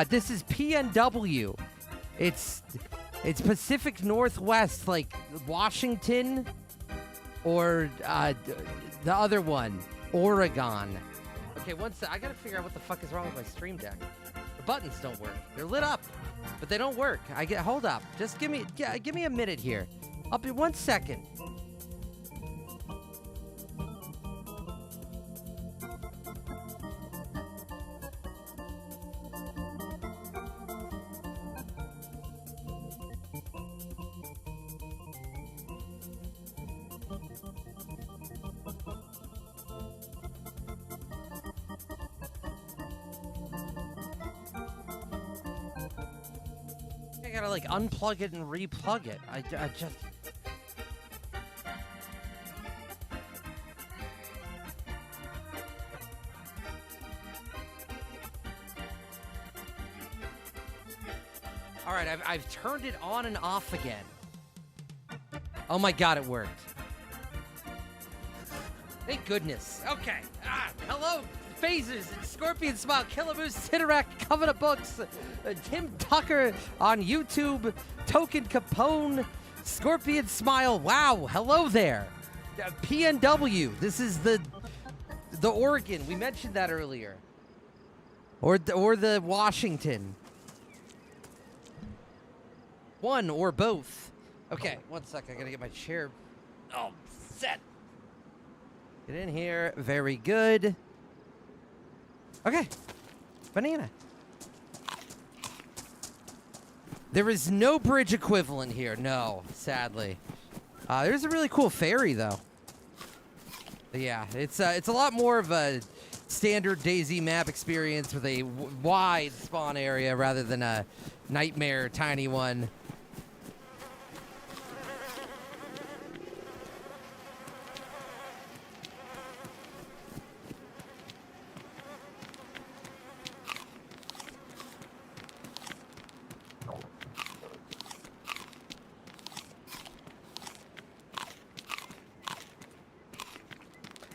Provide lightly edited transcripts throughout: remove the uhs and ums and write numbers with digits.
This is PNW. It's Pacific Northwest, like Washington, or the other one, Oregon. Okay, I gotta figure out what the fuck is wrong with my Stream Deck. The buttons don't work. They're lit up, but they don't work. Hold up. Just give me a minute here. I'll be 1 second. I gotta like unplug it and replug it. I just. All right, I've turned it on and off again. Oh my god, it worked. Thank goodness. Okay. Hello, Phasers, Scorpion Smile, Killamoose, Sidorak, Covenant Books, Tim Tucker on YouTube, Token Capone, Scorpion Smile. Wow, hello there. PNW. This is the Oregon. We mentioned that earlier. Or the Washington. One or both. Okay, 1 sec. I gotta get my chair. Oh, set. Get in here. Very good. Okay. Banana. There is no bridge equivalent here. No, sadly. There's a really cool ferry, though. But yeah, it's a lot more of a standard DayZ map experience with a wide spawn area rather than a nightmare tiny one.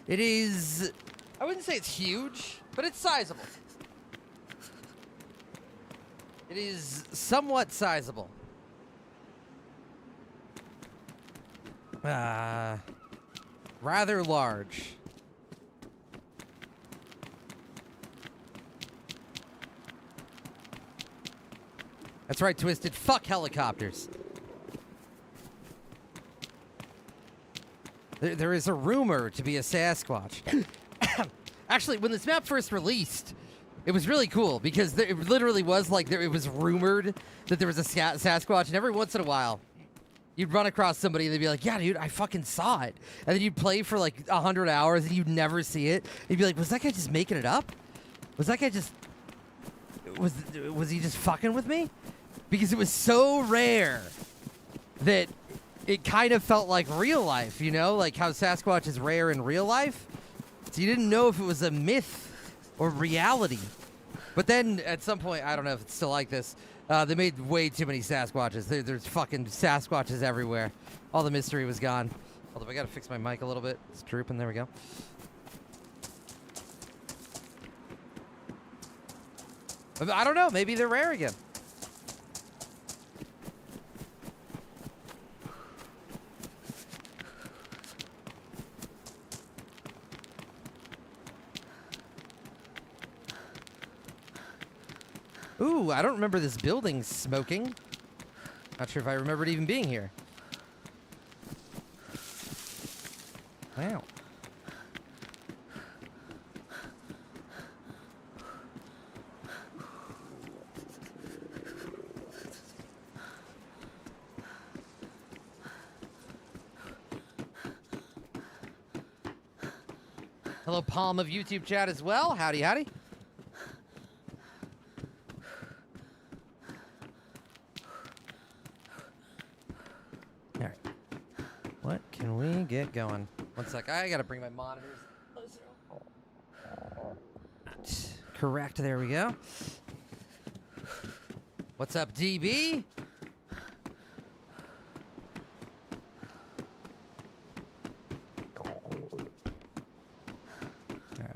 It is, I wouldn't say it's huge, but it's sizable. It is somewhat sizable. Rather large. That's right, Twisted. Fuck helicopters. There is a rumor to be a Sasquatch. Actually, when this map first released, it was really cool because it literally was like it was rumored that there was a Sasquatch, and every once in a while, you'd run across somebody and they'd be like, "Yeah, dude, I fucking saw it," and then you'd play for like 100 hours and you'd never see it. You'd be like, "Was that guy just making it up? Was that guy just was he just fucking with me?" Because it was so rare that it kind of felt like real life, you know? Like how Sasquatch is rare in real life. So you didn't know if it was a myth or reality. But then at some point, I don't know if it's still like this, they made way too many Sasquatches. There's fucking Sasquatches everywhere. All the mystery was gone. Hold up, I gotta fix my mic a little bit. It's drooping, there we go. I don't know, maybe they're rare again. Ooh, I don't remember this building smoking. Not sure if I remember it even being here. Wow. Hello, Palm of YouTube chat as well. Howdy, howdy. All right. What can we get going? 1 sec. I gotta bring my monitors closer. Correct. There we go. What's up, DB?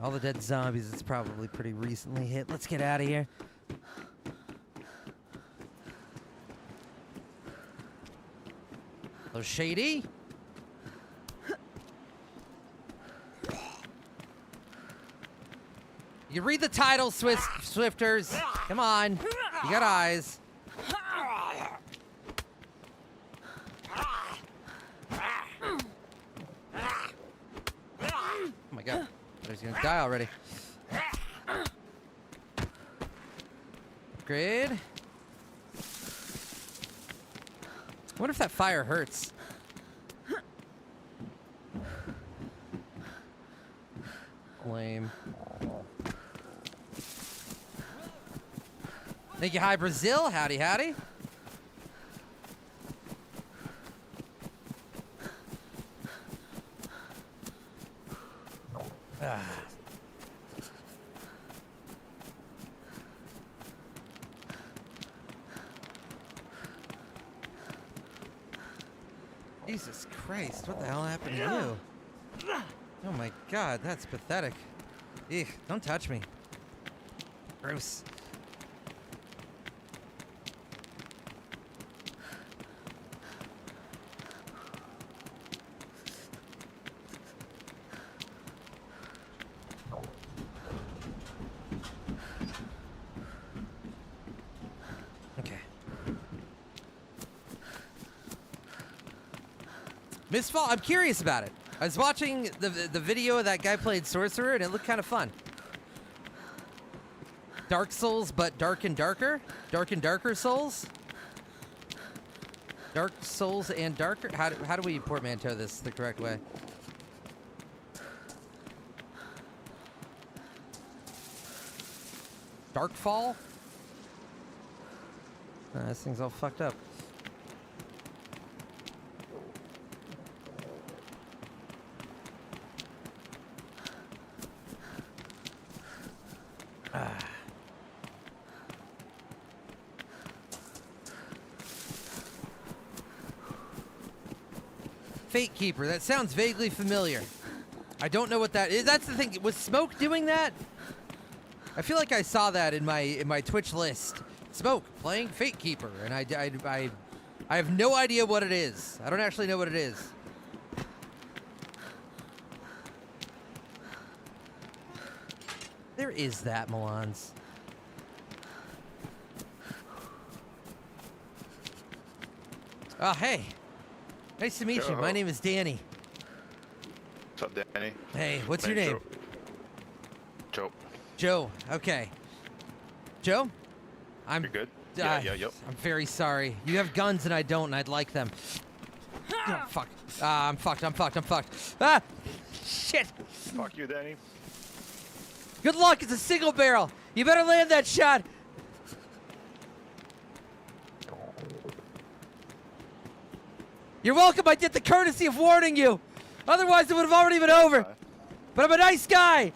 All the dead zombies, it's probably pretty recently hit. Let's get out of here. Hello, Shady. You read the title, Swifters. Come on. You got eyes. Oh my god. I thought he was gonna die already. Upgrade. I wonder if that fire hurts. Lame. Thank you, Hi Brazil. Howdy, howdy. Jesus Christ, what the hell happened to you? Oh my god, that's pathetic. Eek, don't touch me. Gross. Okay. Mistfall, I'm curious about it. I was watching the video of that guy played Sorcerer, and it looked kind of fun. Dark Souls, but dark and darker? Dark and darker Souls? Dark Souls and darker? How do we portmanteau this the correct way? Darkfall? This thing's all fucked up. Fate Keeper, that sounds vaguely familiar. I don't know what that is. That's the thing. Was Smoke doing that? I feel like I saw that in my Twitch list. Smoke playing Fate Keeper, and I have no idea what it is. I don't actually know what it is. There is that, Milans. Oh, hey. Nice to meet you. My name is Danny. What's up, Danny? Hey, what's your name? Joe. Joe. Okay. Joe? You're good? Yep. I'm very sorry. You have guns and I don't, and I'd like them. Oh, fuck. I'm fucked. Ah! Shit! Fuck you, Danny. Good luck, it's a single barrel. You better land that shot. You're welcome, I did the courtesy of warning you. Otherwise, it would have already been over. But I'm a nice guy.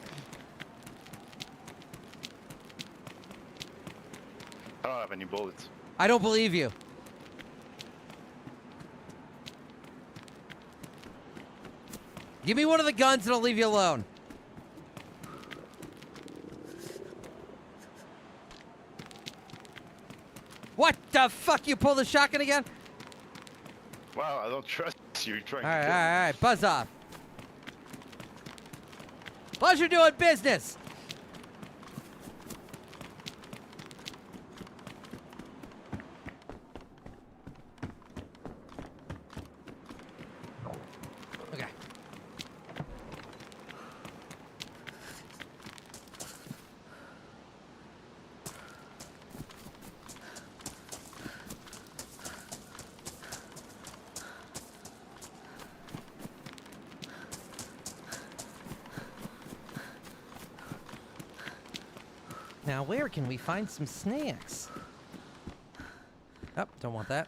I don't have any bullets. I don't believe you. Give me one of the guns and I'll leave you alone. What the fuck? You pull the shotgun again? Wow, I don't trust you. You're trying to All kill me. right. Buzz off. Pleasure doing business. Okay. Now, where can we find some snacks? Oh, don't want that.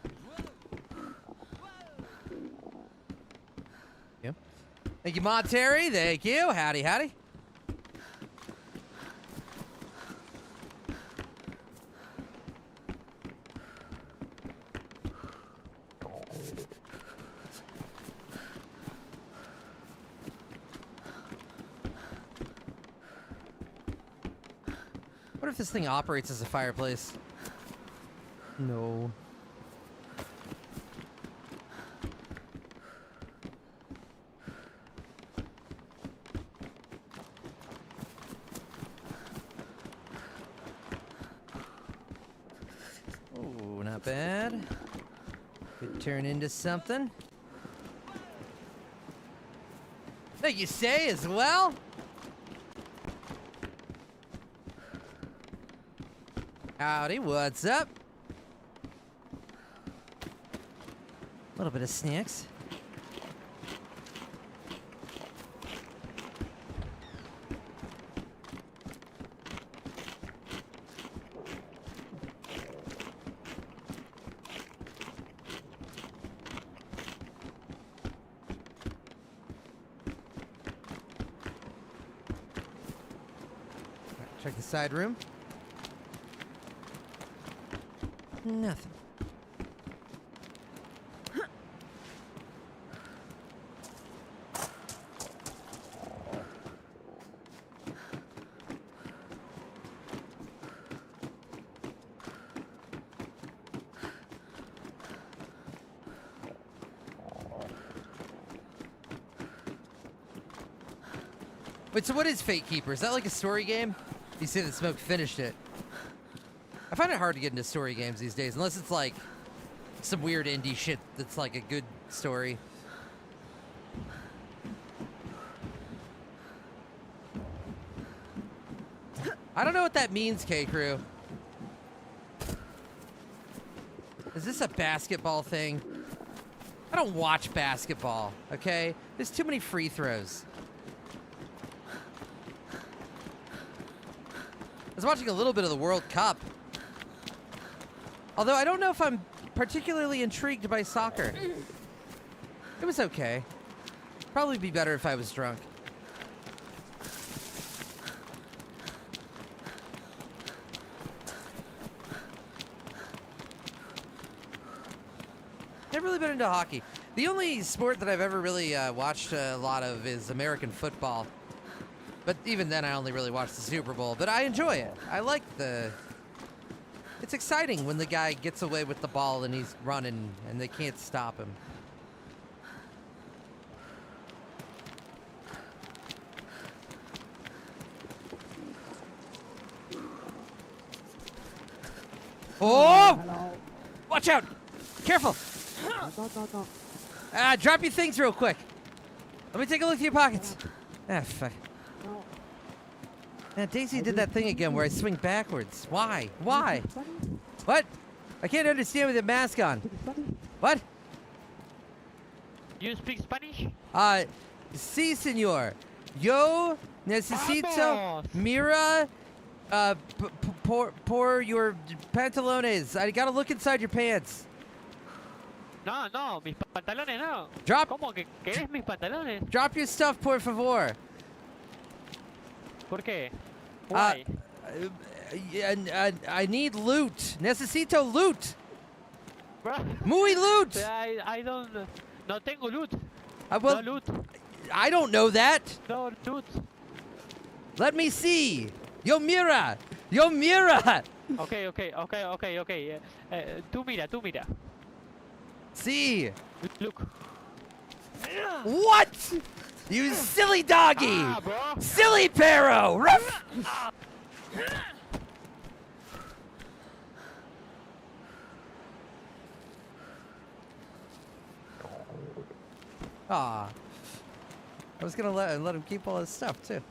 Yeah. Thank you, Monterey. Thank you. Howdy, howdy. What if this thing operates as a fireplace? No. Not bad. Could turn into something. No, you say as well? Howdy, what's up? A little bit of snacks. Check the side room. Nothing. Wait, so what is Fate Keeper? Is that like a story game? You say that Smoke finished it. I find it hard to get into story games these days, unless it's like some weird indie shit that's like a good story. I don't know what that means, K-Crew. Is this a basketball thing? I don't watch basketball, okay? There's too many free throws. I was watching a little bit of the World Cup. Although I don't know if I'm particularly intrigued by soccer. It was okay. Probably be better if I was drunk. Never really been into hockey. The only sport that I've ever really watched a lot of is American football. But even then, I only really watched the Super Bowl. But I enjoy it. I like the... It's exciting when the guy gets away with the ball and he's running and they can't stop him. Oh! Hello. Watch out! Careful! Drop your things real quick. Let me take a look through your pockets. Ah, fuck. No. Yeah, Daisy did that thing again where I swing backwards. Why? Why? What? I can't understand with the mask on. What? You speak Spanish? Sí, señor. Yo necesito Vamos. mira por your pantalones. I gotta look inside your pants. No, no, mis pantalones no. Drop- ¿Cómo que querés mis pantalones? Drop your stuff, por favor. ¿Por qué? Why? I need loot. Necesito loot. Bro, Muy loot. I don't... No tengo loot. Well, No loot. I don't know that. No loot. Let me see. Yo mira. Yo mira. Okay. Tú mira. See. Look. What? You silly doggy. Ah, bro. Silly Pero. Ruff. Aw. I was gonna let him keep all his stuff too.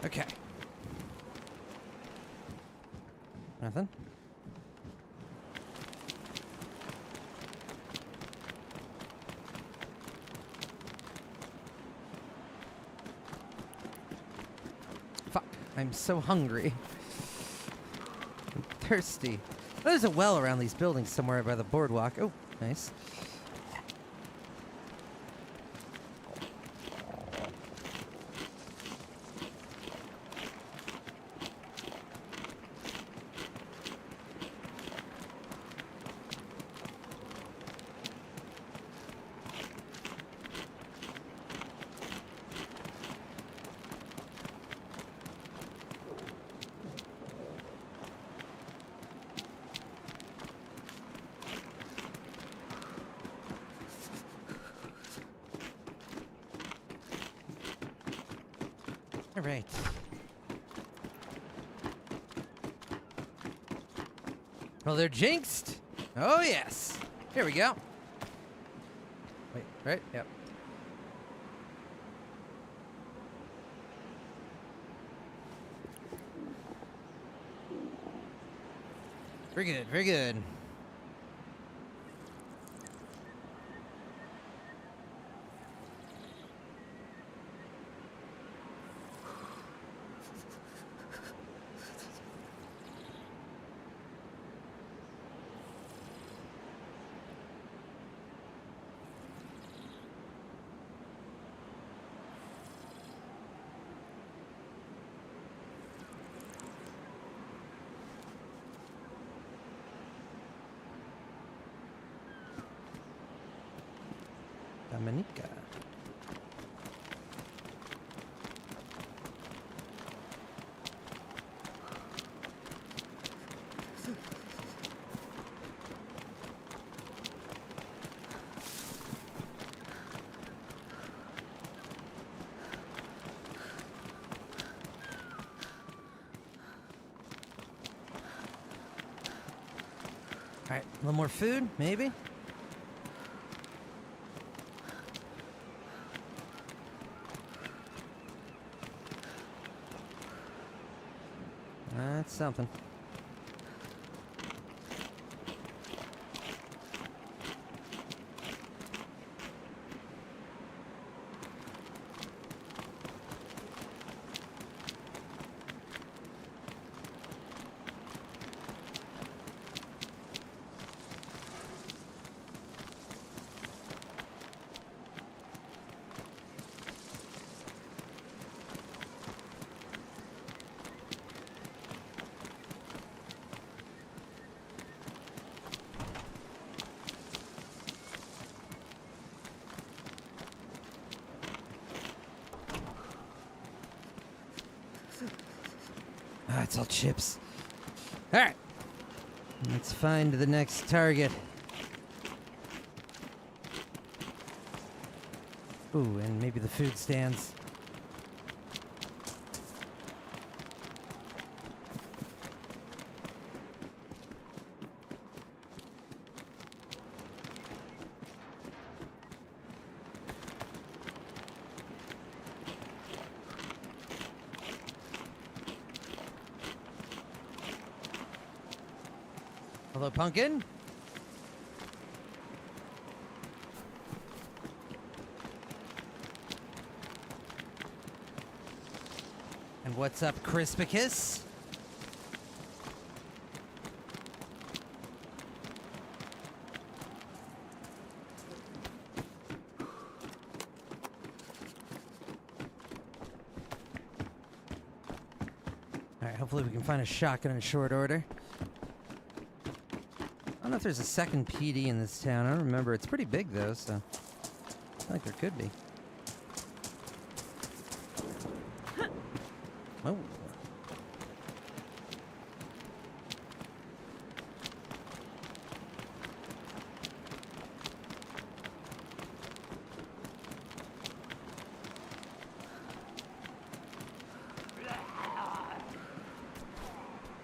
Okay. Nothing? Fuck. I'm so hungry. I'm thirsty. There's a well around these buildings somewhere by the boardwalk. Oh, nice. All right. Well, they're jinxed. Oh, yes. Here we go. Wait, right? Yep. Very good, very good. Dominica. All right, a little more food, maybe? That's something. Ah, it's all chips. All right. Let's find the next target. Ooh, and maybe the food stands. Hello, Pumpkin. And what's up, Crispicus? All right, hopefully we can find a shotgun in short order. I don't know if there's a second PD in this town. I don't remember. It's pretty big, though, so I feel like there could be. Oh.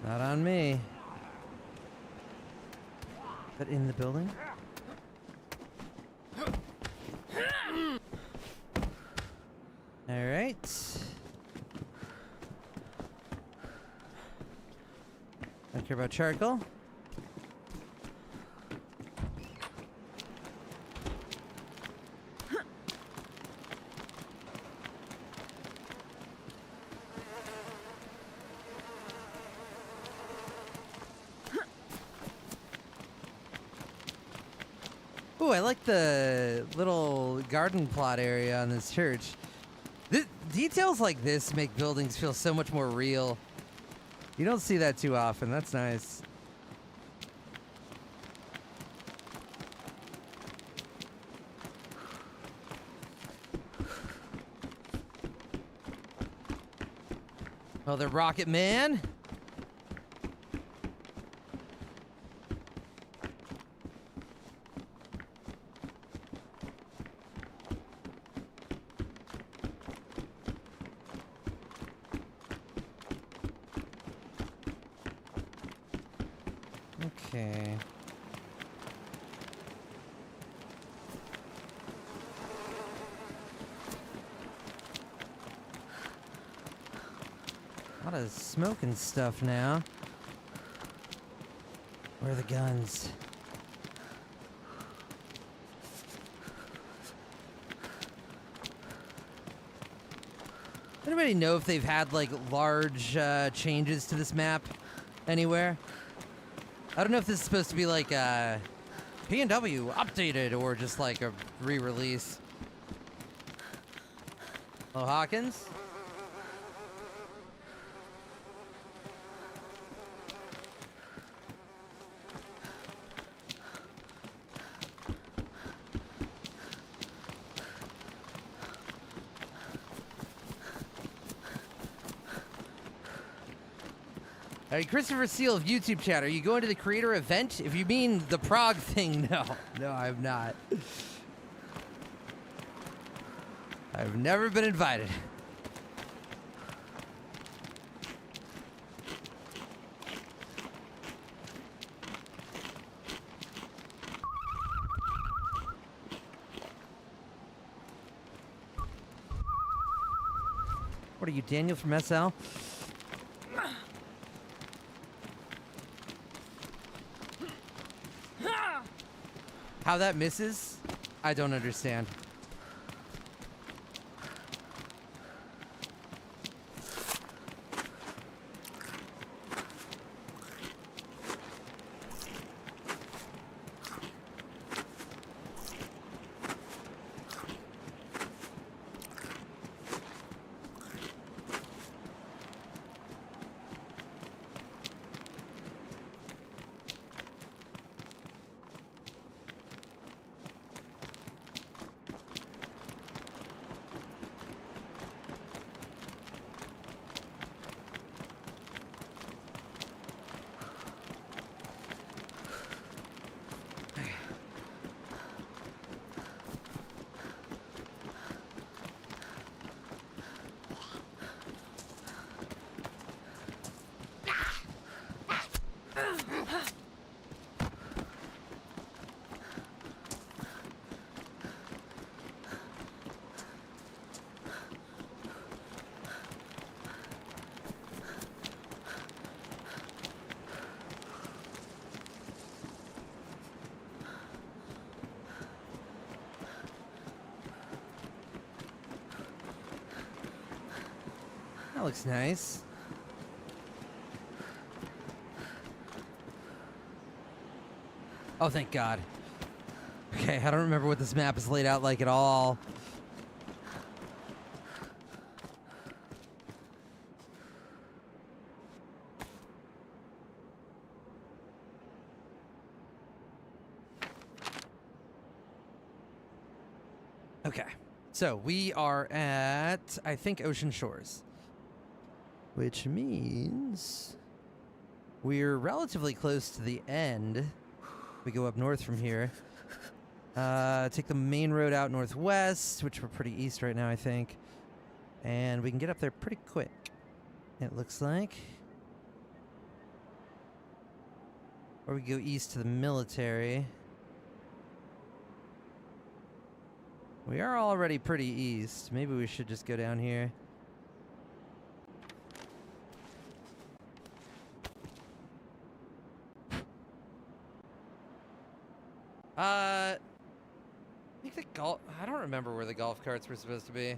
Not on me. But in the building? All right. Don't care about charcoal. Ooh, I like the little garden plot area on this church. Details like this make buildings feel so much more real. You don't see that too often. That's nice. Oh, the Rocket Man. Okay. A lot of smoke and stuff now. Where are the guns? Anybody know if they've had like large changes to this map anywhere? I don't know if this is supposed to be like P&W updated or just like a re-release. Hello, Hawkins? Hey, Christopher Seal of YouTube chat, are you going to the creator event? If you mean the Prague thing, no. No, I'm not. I've never been invited. What are you, Daniel from SL? How that misses, I don't understand. That looks nice. Oh, thank God. Okay, I don't remember what this map is laid out like at all. Okay, so we are at, I think, Ocean Shores. Which means we're relatively close to the end. We go up north from here. Take the main road out northwest, which we're pretty east right now, I think. And we can get up there pretty quick, it looks like. Or we go east to the military. We are already pretty east. Maybe we should just go down here. I think the golf... I don't remember where the golf carts were supposed to be.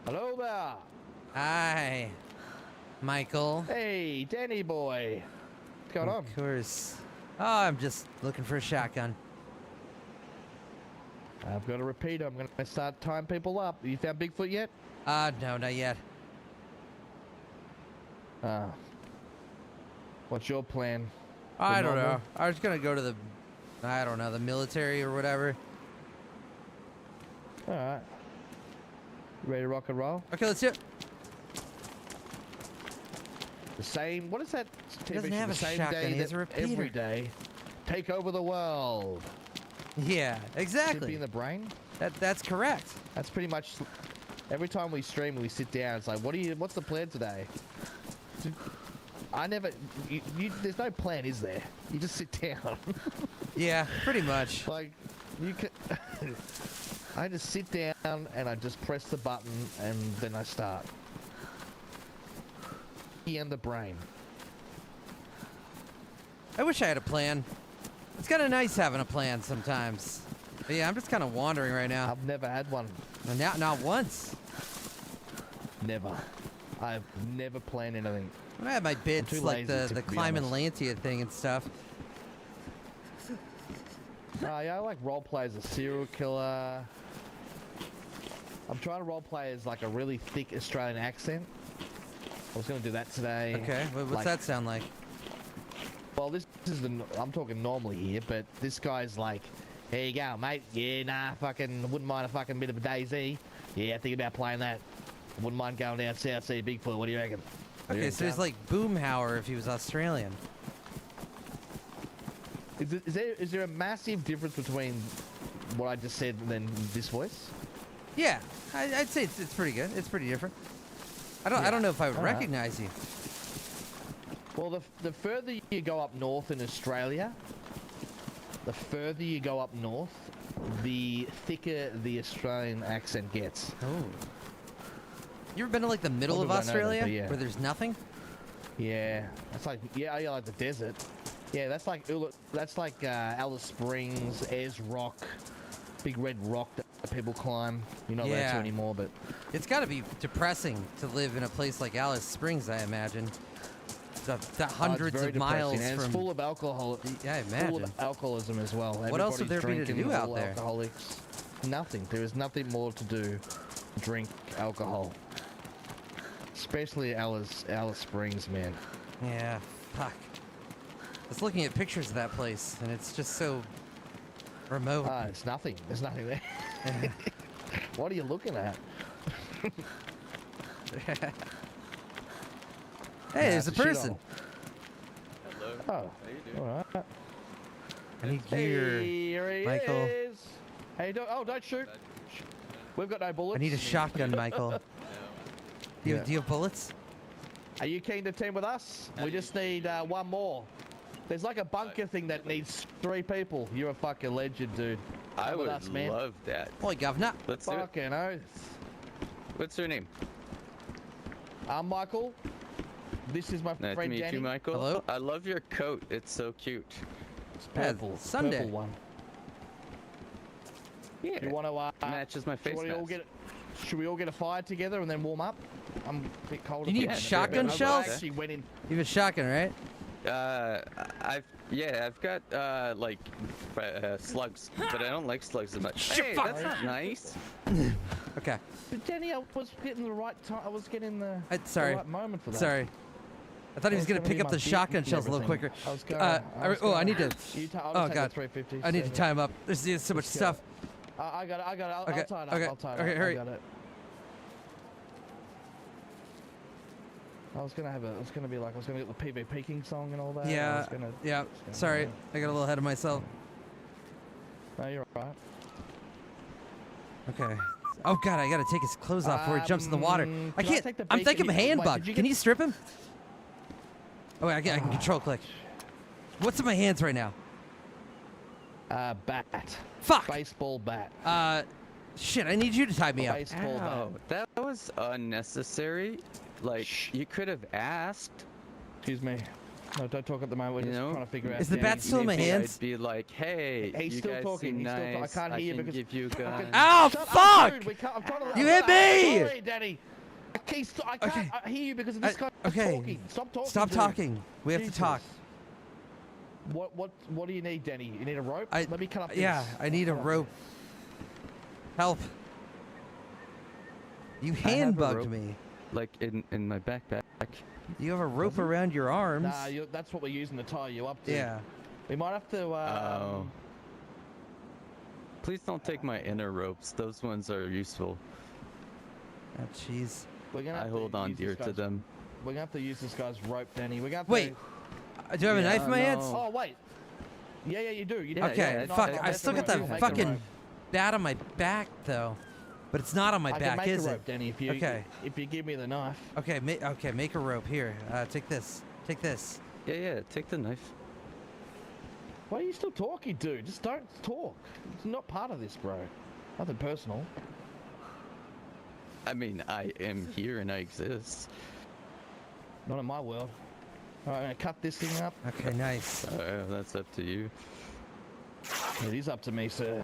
Hello there. Hi, Michael. Hey, Danny boy. What's going on? Of course. Oh, I'm just looking for a shotgun. I've got a repeater. I'm going to start tying people up. You found Bigfoot yet? No, not yet. What's your plan? I don't normal? know. I was gonna go to the, I don't know, the military or whatever. All right. Ready to rock and roll? Okay, let's do it. The same. What is that? He doesn't TV show? have The a same shotgun, day he has that a repeater. every day. Take over the world. Yeah, Should be exactly. in the brain. That's correct. That's pretty much. Every time we stream, we sit down. It's like, what's the plan today? I never. There's no plan, is there? You just sit down. Yeah, pretty much. Like, you can. I just sit down and I just press the button and then I start. And the brain. I wish I had a plan. It's kind of nice having a plan sometimes. But yeah, I'm just kind of wandering right now. I've never had one. Not once. Never. I've never planned anything. When I had my bits too like lazy, the to be climb honest. Atlantia thing and stuff. Yeah, I like roleplay as a serial killer. I'm trying to roleplay as like a really thick Australian accent. I was going to do that today. Okay, what's Like, that sound like? Well, this is I'm talking normally here, but this guy's like, here you go, mate. Yeah, nah, fucking wouldn't mind a fucking bit of a DayZ. Yeah, think about playing that. Wouldn't mind going down south, see Bigfoot. What do you reckon? Okay, so he's like Boomhauer if he was Australian. Is there a massive difference between what I just said and then this voice? Yeah, I'd say it's pretty good. It's pretty different. I Yeah. don't know if I would All right. recognize you. Well, the further you go up north in Australia, the further you go up north, the thicker the Australian accent gets. Oh. You ever been to like the middle of Probably don't know that, Australia but yeah. where there's nothing? Yeah, that's like like the desert. Yeah, that's like Alice Springs, Ayers Rock, big red rock that people climb. You're not allowed Yeah. to anymore, but It's got to be depressing to live in a place like Alice Springs, I imagine. The hundreds it's very of miles depressing, and from. it's full of alcohol. Yeah, I Full imagine. of alcoholism as well. What else would there be to Everybody's do drinking, out all there? Alcoholics. Nothing. There is nothing more to do. Drink alcohol. Especially Alice Springs, man. Yeah, fuck. I was looking at pictures of that place, and it's just so remote. It's nothing. There's nothing there. What are you looking at? Hey, there's a it's a person. Hello. Oh, How you doing? all right. I need gear. Here he Michael. is. Hey, don't shoot. We've got no bullets. I need a shotgun, Michael. No. Do Yeah. you have bullets? Are you keen to team with us? We just need one more. There's like a bunker thing that needs 3 people. You're a fucking legend, dude. I Come with would us, man. love that. Boy, governor. Let's do it. Fucking oath. What's your name? I'm Michael. This is my Nice to friend meet Danny. you, Michael. Hello. I love your coat. It's so cute. It's Yeah, purple. Sunday. Purple one. Yeah. You want to Matches my face mask. Should we all get a fire together and then warm up? I'm a bit cold. You need at the shotgun moment. shells? I actually went in. You have a shotgun, right? I've got slugs, but I don't like slugs as much. Shit, Hey, fuck. that's not nice. Okay. But Danny, I was getting the right time. I was getting the Sorry. right moment for that. Sorry. I thought he was I gonna was pick gonna up do the my shotgun beat shells a and little quicker. everything. I was gonna- oh, I need to. I'll just Oh take god. the 350. I need to save it. tie him up. There's so much Let's go. stuff. I got it. I'll Okay, tie it up. okay, I'll tie it okay, up. hurry. I got it. I was gonna get the PvP King song and all that. Yeah. Yeah. Sorry, I got a little ahead of myself. No, you're right. Okay. Oh god, I gotta take his clothes off before he jumps in the water. I can I can't. take the I'm bacon? thinking Wait, hand did bug. you Can get- you strip him? Oh, wait, I can control click. What's in my hands right now? Bat. Fuck. Baseball bat. Shit. I need you to tie me up. Baseball Ow, bat. that was unnecessary. Like, Shh. you could have asked. Excuse me. No, don't talk at the moment. We're You just know, trying to figure out. Is the bat Danny. still in my Maybe hands? I'd be like, hey, He's you still guys talking, seem he's still talking. I nice. can't hear can because- give you a gun. Ow, Shut up, fuck! dude. I'm trying to, You hit me! Sorry, Danny. I can't Okay. hear you because of this guy okay. talking. Stop talking. Stop dude. talking. We have to talk. Jesus. What do you need, Danny? You need a rope? I Let me cut up this. yeah, I need a Cut up rope. Help! You have a hand bugged rope. me. Like in my backpack. You have a rope around your arms. Nah, that's what we're using to tie you up to. yeah. We might have to. Oh. Please don't take my inner ropes. Those ones are useful. Oh, jeez. We're gonna I have hold to on use dear this to guy's- them. We're gonna have to use this guy's rope, Danny. We're gonna have to. Wait. Do I have a Yeah, knife in my hands? no. Oh wait. Yeah, you do. You do. Yeah, Okay, yeah, fuck. yeah, I still got that's the what we're fucking doing. bat on my back though, but it's not on my I back, can make is a it? rope, Danny. If you Okay. if you give me the knife. Okay, okay, make a rope here. Take this. Take this. Yeah, take the knife. Why are you still talking, dude? Just don't talk. It's not part of this, bro. Nothing personal. I mean, I am here and I exist. Not in my world. All right, I'm gonna cut this thing up. Okay, nice. That's up to you. It is up to me, sir.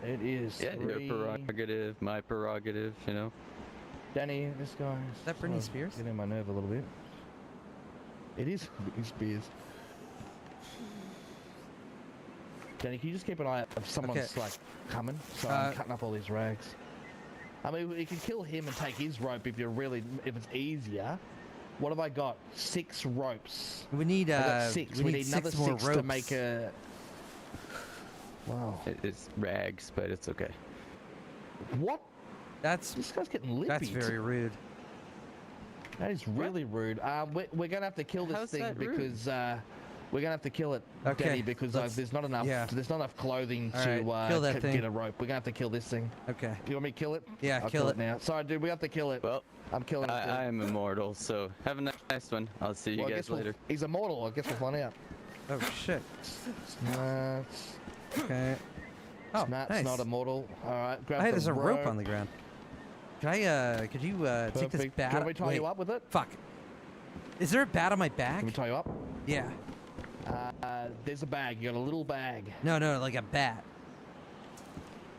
It is. Yeah, your three- prerogative, my prerogative, you know. Danny, this guy. Is that Britney Spears? Getting on my nerve a little bit. It is Britney Spears. Danny, can you just keep an eye out if someone's like coming? So I'm cutting up all these rags. I mean, you can kill him and take his rope if if it's easier. What have I got? 6 ropes. We need I got 6. We need another 6 more 6 ropes to make a. Wow. It's rags, but it's okay. What? That's This guy's getting lippy. that's very rude. That is really rude. We're gonna have to kill this How's thing that rude? because we're gonna have to kill it, Okay, Danny, because let's- there's not enough. yeah. There's not enough clothing All to right, kill that get thing. a rope. We're gonna have to kill this thing. Okay. You want me to kill it? Yeah, I'll kill it. now. Sorry, dude. We have to kill it. Well, I'm killing it. dude. I am immortal, so have a nice one. I'll see you Well, I guys guess later. He's immortal. I guess we'll find out. Oh shit. Nah, Okay. Oh, Matt's nice. not immortal. All right, grab Hey, the there's a rope on the ground. Can Could you take this Perfect. bat? Do you want me to tie you Wait, up with it? Fuck. Is there a bat on my back? Can we tie you up? Yeah. There's a bag. You got a little bag. No, like a bat.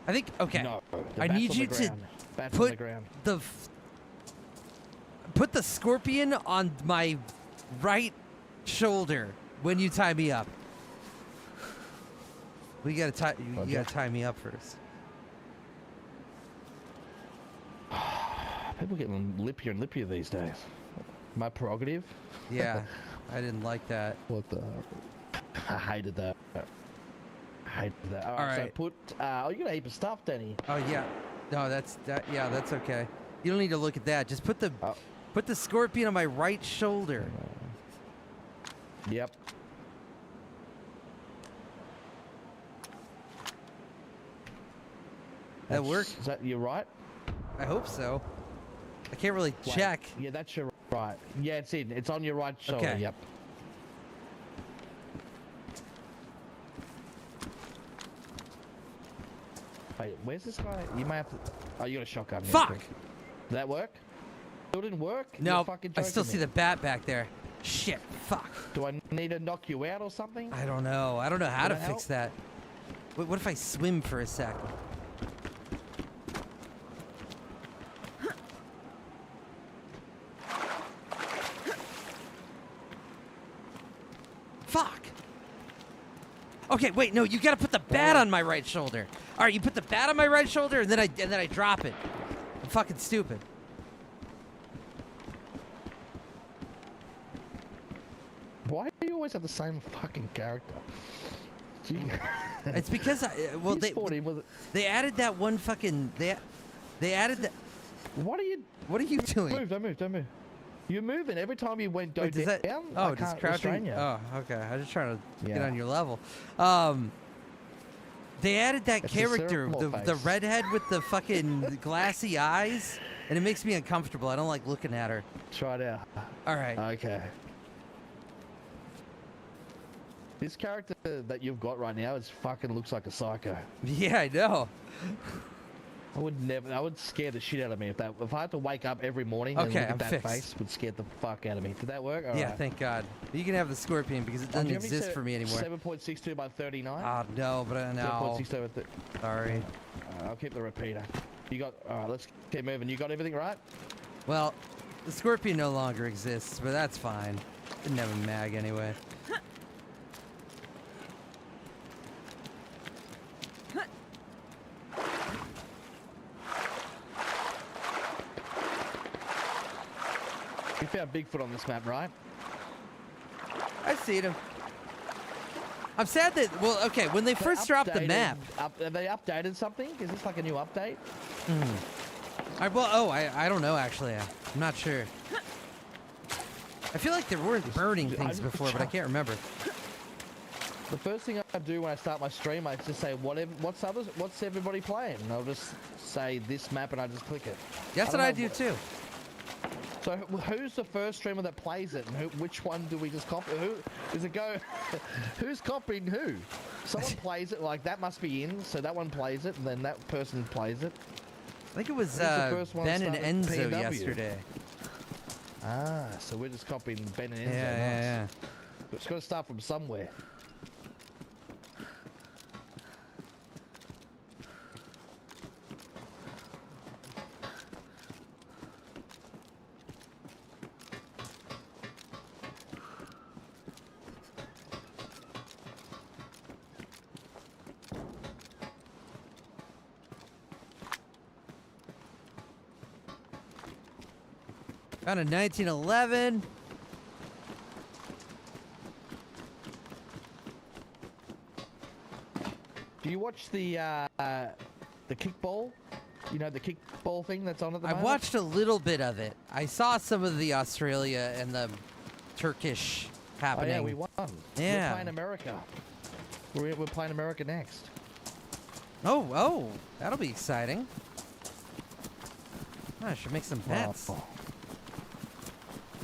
I think. Okay. No. the I bat's need on the you to ground. Bat's on put the ground. Put the scorpion on my right shoulder when you tie me up. We gotta tie. You Okay. gotta tie me up first. People getting lippier and lippier these days. My prerogative? Yeah. I didn't like that. What the? I hated that. I hated that. All right, Alright. so put. Oh, you got a heap of stuff, Danny. Oh yeah. No, that's that. Yeah, that's okay. You don't need to look at that. Just put the Oh. put the scorpion on my right shoulder. Yep. That work? Is that you right? I hope so. I can't really Wait, check. Yeah, that's your right. Yeah, it's in. It's on your right shoulder. Okay. Yep. Wait, where's this guy? You might have to. Oh, you got a shotgun. yeah, Fuck! quick. Did that work? Still didn't work? No, You're fucking I still joking see me. the bat back there. Shit. Fuck. Do I need to knock you out or something? I don't know. I don't know how Would to it fix help? that. What if I swim for a sec? Fuck. Okay, wait, no, you gotta put the bat on my right shoulder. All right, you put the bat on my right shoulder, and then I drop it. I'm fucking stupid. Why do you always have the same fucking character? Gee. It's because well You fought him with it. they added that one fucking they added that. What are you? What are you doing? Move! Don't move! Don't move! You're moving every time you went go Wait, does that? down. Oh, I does can't restrain crouching? you. Oh, okay. I was just trying to get Yeah. on your level. They added that It's a character, circle the face. redhead with the fucking glassy eyes, and it makes me uncomfortable. I don't like looking at her. Try it out. All right. Okay. This character that you've got right now is fucking looks like a psycho. Yeah, I know. I would never. That would scare the shit out of me if I had to wake up every morning and Okay, look at I'm that fixed. face. Would scare the fuck out of me. Did that work? All Yeah, right. thank God. You can have the scorpion because it Do doesn't you have any exist for me anymore. 7.62 by 39. Oh no, but I know. 7.62 by Sorry. I'll keep the repeater. You got. All right, let's keep moving. You got everything right? Well, the scorpion no longer exists, but that's fine. Didn't have a mag anyway. found Bigfoot on this map, right? I've seen him. I'm sad that, well, okay, when they first dropped the map. Have they updated something? Is this like a new update? I don't know, actually. I'm not sure. I feel like there weren't burning things before, but I can't remember. The first thing I do when I start my stream, I just say, what's everybody playing? And I'll just say this map and I just click it. That's what I do too. So who's the first streamer that plays it, and which one do we just copy? Who does it go? Who's copying who? Someone plays it, like that must be in, so that one plays it, and then that person plays it. I think it was first one Ben and started Enzo PW? yesterday. Ah, so we're just copying Ben and Enzo. Yeah. It's got to start from somewhere. Found a 1911. Do you watch the kickball? You know the kickball thing that's on at the I moment? watched a little bit of it. I saw some of the Australia and the Turkish Oh happening. yeah, we won. Yeah. We're playing America. We're playing America next. Oh, that'll be exciting. I should make some bets. Oh.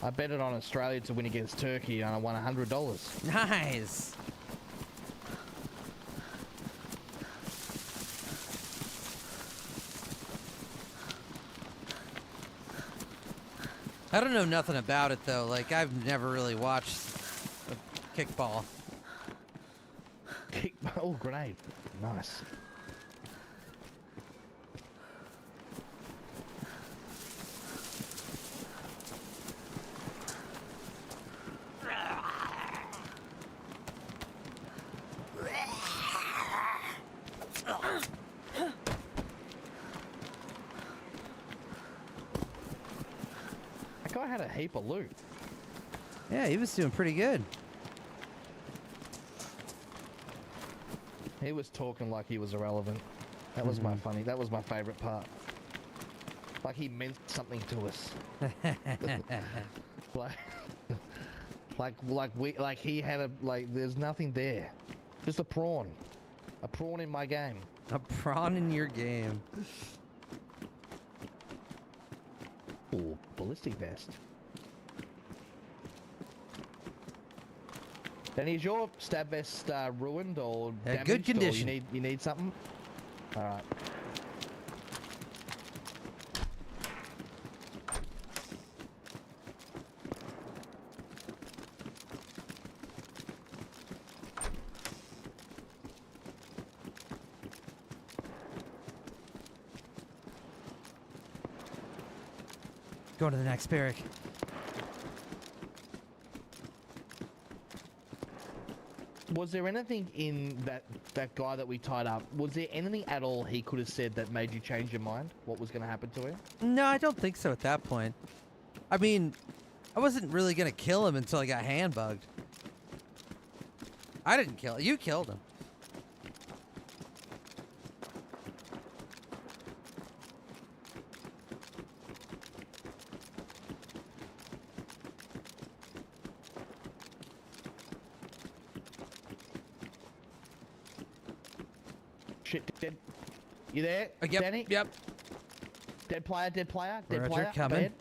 I bet it on Australia to win against Turkey, and I won $100. Nice. I don't know nothing about it though. Like I've never really watched a kickball. Oh, grenade. Nice. That guy had a heap of loot. Yeah, he was doing pretty good. He was talking like he was irrelevant. That was my funny. That was my favorite part. Like he meant something to us. like he had a There's nothing there. Just a prawn. A prawn in my game. A prawn in your game. Ooh, ballistic vest. Then is your stab vest ruined or damaged? good condition. Or you need something? All right. Going to the next barrack. Was there anything in that guy that we tied up? Was there anything at all he could have said that made you change your mind? What was going to happen to him? No, I don't think so at that point. I mean, I wasn't really going to kill him until I got hand bugged. I didn't kill him. You killed him. Shit, dead. You there? Yep, Danny? yep. Dead player, dead player, dead Roger, player. coming.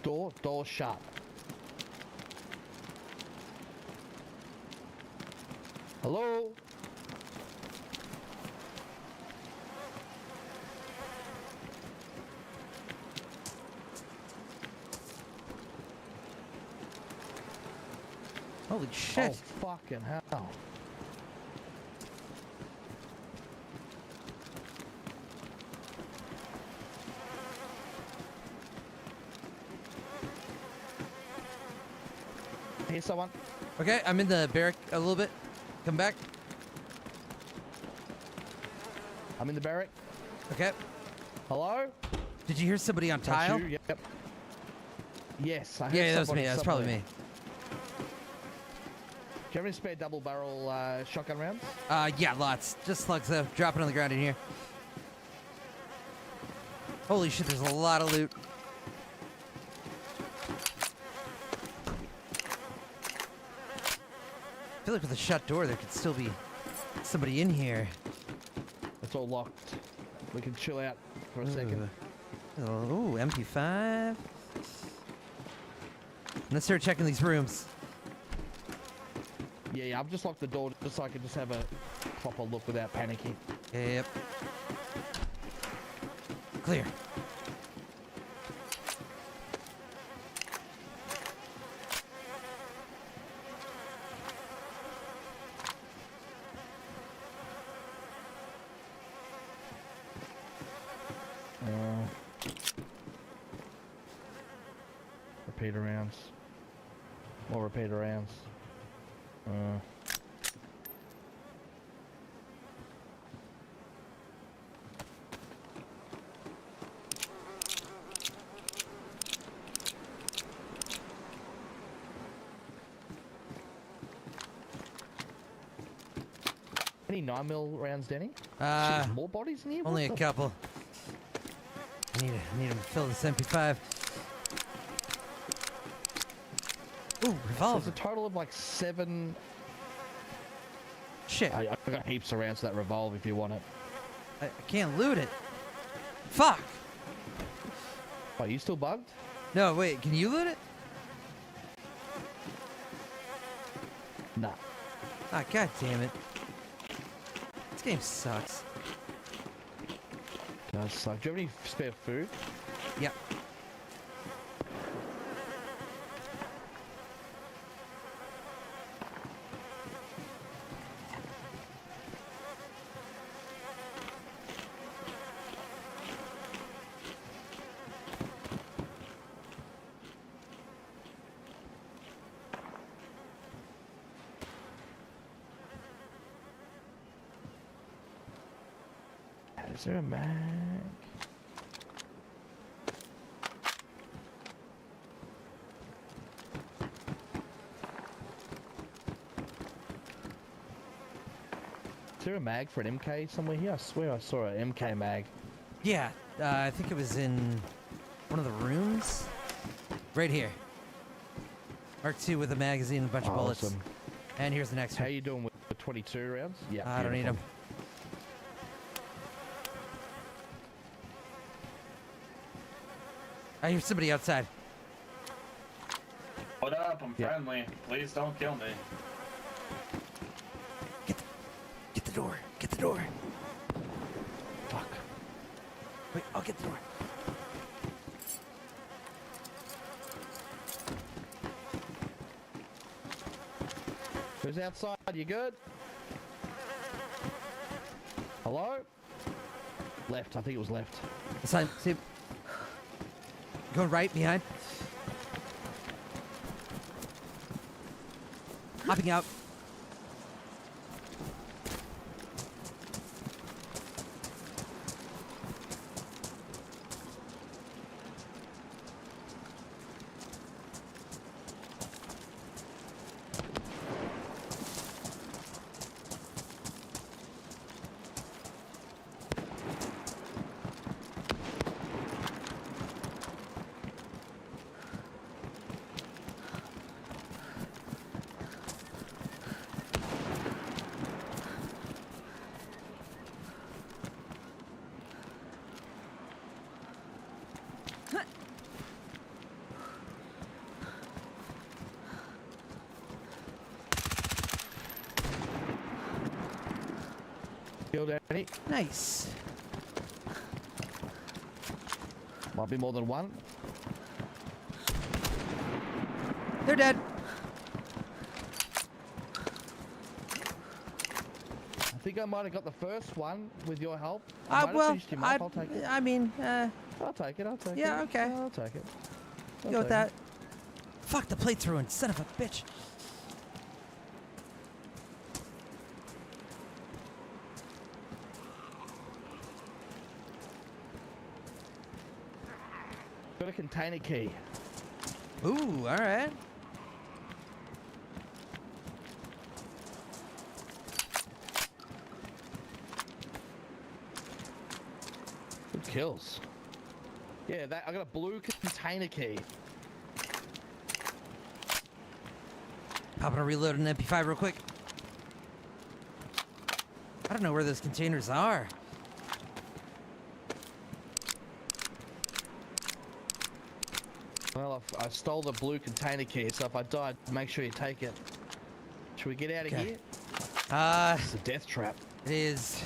Dead. Door shut. Hello? Holy shit. Oh, fucking hell. Here's someone. Okay, I'm in the barrack a little bit. Come back. I'm in the barrack. Okay. Hello? Did you hear somebody on That's tile? you? Yep. Yes, I heard Yeah, that was somebody me. That was probably somewhere. me. Do you have any spare double barrel shotgun rounds? Yeah, lots. Just slugs though. Dropping on the ground in here. Holy shit, there's a lot of loot. I feel like with a shut door, there could still be somebody in here. It's all locked. We can chill out for a second. Oh, MP5. Let's start checking these rooms. Yeah, I've just locked the door just so I can just have a proper look without panicking. Yep. Clear. Repeater rounds. More repeater rounds. Any 9mm rounds, Denny? Shit, there's more bodies in here? Only a What the- couple. I need him to fill this MP5. Ooh, There's revolver. a total of like 7. Shit. I got heaps of rounds to that revolve if you want it. I can't loot it. Fuck. Oh, you still bugged? No, wait. Can you loot it? Nah. Ah, god damn it. This game sucks. Does suck. Do you have any spare food? Yep. Is there a mag? Is there a mag for an MK somewhere here? I swear I saw an MK mag. Yeah, I think it was in one of the rooms. Right here. Mark II with a magazine and a bunch of bullets. Awesome. And here's the next How one. you doing with the 22 rounds? Yeah. I don't need them. beautiful. I hear somebody outside. What up? I'm Yeah. friendly. Please don't kill me. Get the door. Get the door. Fuck. Wait, I'll get the door. Who's outside? You good? Hello? Left. I think it was left. Sign. See. Going right behind. Hopping out. Killed Annie. Nice. Might be more than one. They're dead. I think I might have got the first one with your help. I might have Well, finished him off. I'll take it. I mean, I'll take it. I'll take it. yeah, okay. I'll take it. I'll go with take that. it. Fuck, the plate's ruined. Son of a bitch. Got a container key. Ooh, all right. Good kills. Yeah, I got a blue container key. I'm gonna reload an MP5 real quick. I don't know where those containers are. Well, I stole the blue container key, so if I die, make sure you take it. Should we get out of Okay. here? It's a death trap. It is.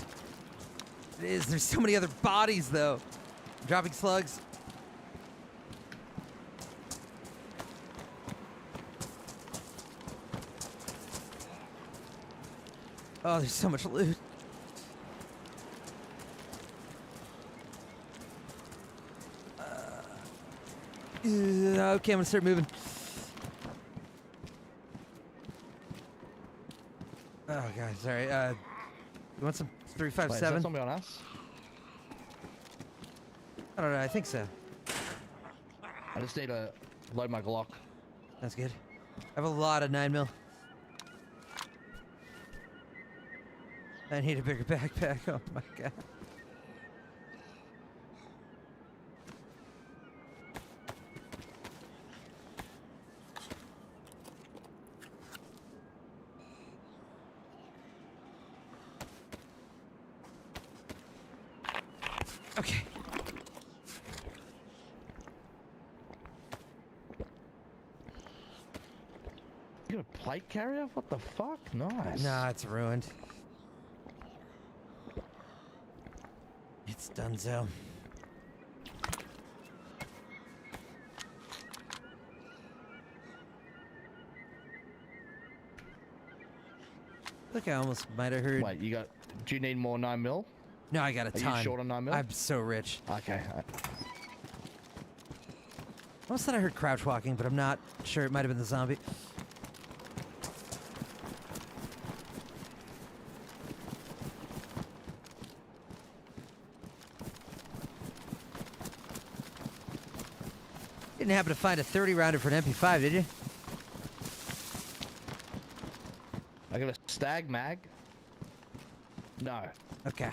It is. There's so many other bodies, though. I'm dropping slugs. Oh, there's so much loot. Okay, I'm gonna start moving. Oh, God, sorry. You want some Wait, is 357? that somebody on us? I don't know. I think so. I just need to load my Glock. That's good. I have a lot of 9mm. I need a bigger backpack. Oh my God. Okay. You got a plate carrier? What the fuck? Nice. Nah, it's ruined. It's donezo. Look, I almost might have heard. Wait, do you need more 9mm? No, I got a Are ton. you short on 9mm? I'm so rich. Okay. I almost thought I heard crouch walking, but I'm not sure. It might have been the zombie. Didn't happen to find a 30 rounder for an MP5, did you? I got a stag mag. No. Okay.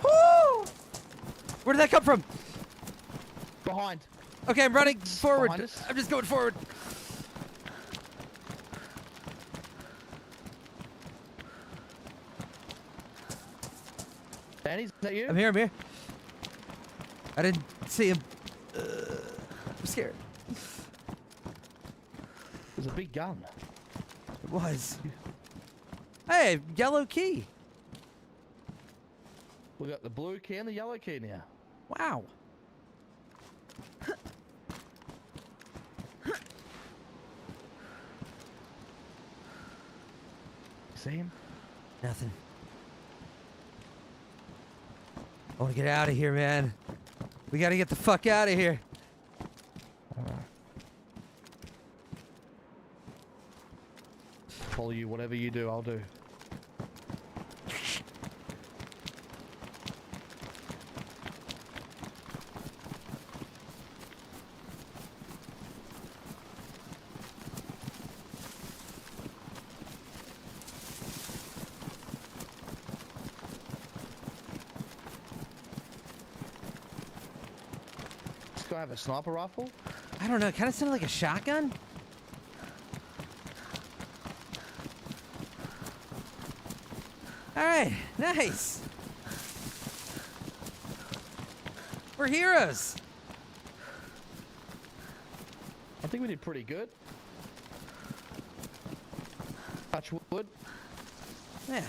Woo! Where did that come from? Behind. Okay, I'm running forward. Behind us? I'm just going forward. Danny, is that you? I'm here. I didn't see him. I'm scared. There's a big gun. It was. Hey, yellow key. We got the blue key and the yellow key now. Wow. See him? Nothing. I want to get out of here, man. We got to get the fuck out of here. Follow you, whatever you do, I'll do. This guy have a sniper rifle? I don't know. It kind of sounded like a shotgun. All right. Nice. We're heroes. I think we did pretty good. Touch wood. Yeah.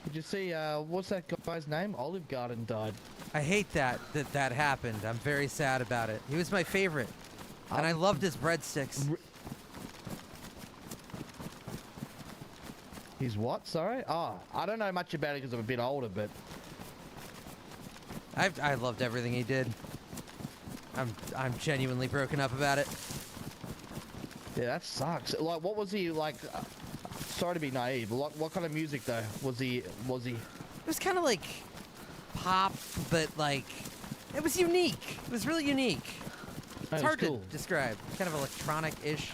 Did you see, what's that guy's name? Olive Garden died. I hate that happened. I'm very sad about it. He was my favorite. And I loved his breadsticks. He's what? Sorry? Oh, I don't know much about it because I'm a bit older, but I loved everything he did. I'm genuinely broken up about it. Yeah, that sucks. Like, what was he like? Sorry to be naive. What kind of music though was he? It was kind of like pop, but like it was unique. It was really unique. That It's was hard cool. to describe. Kind of electronic-ish.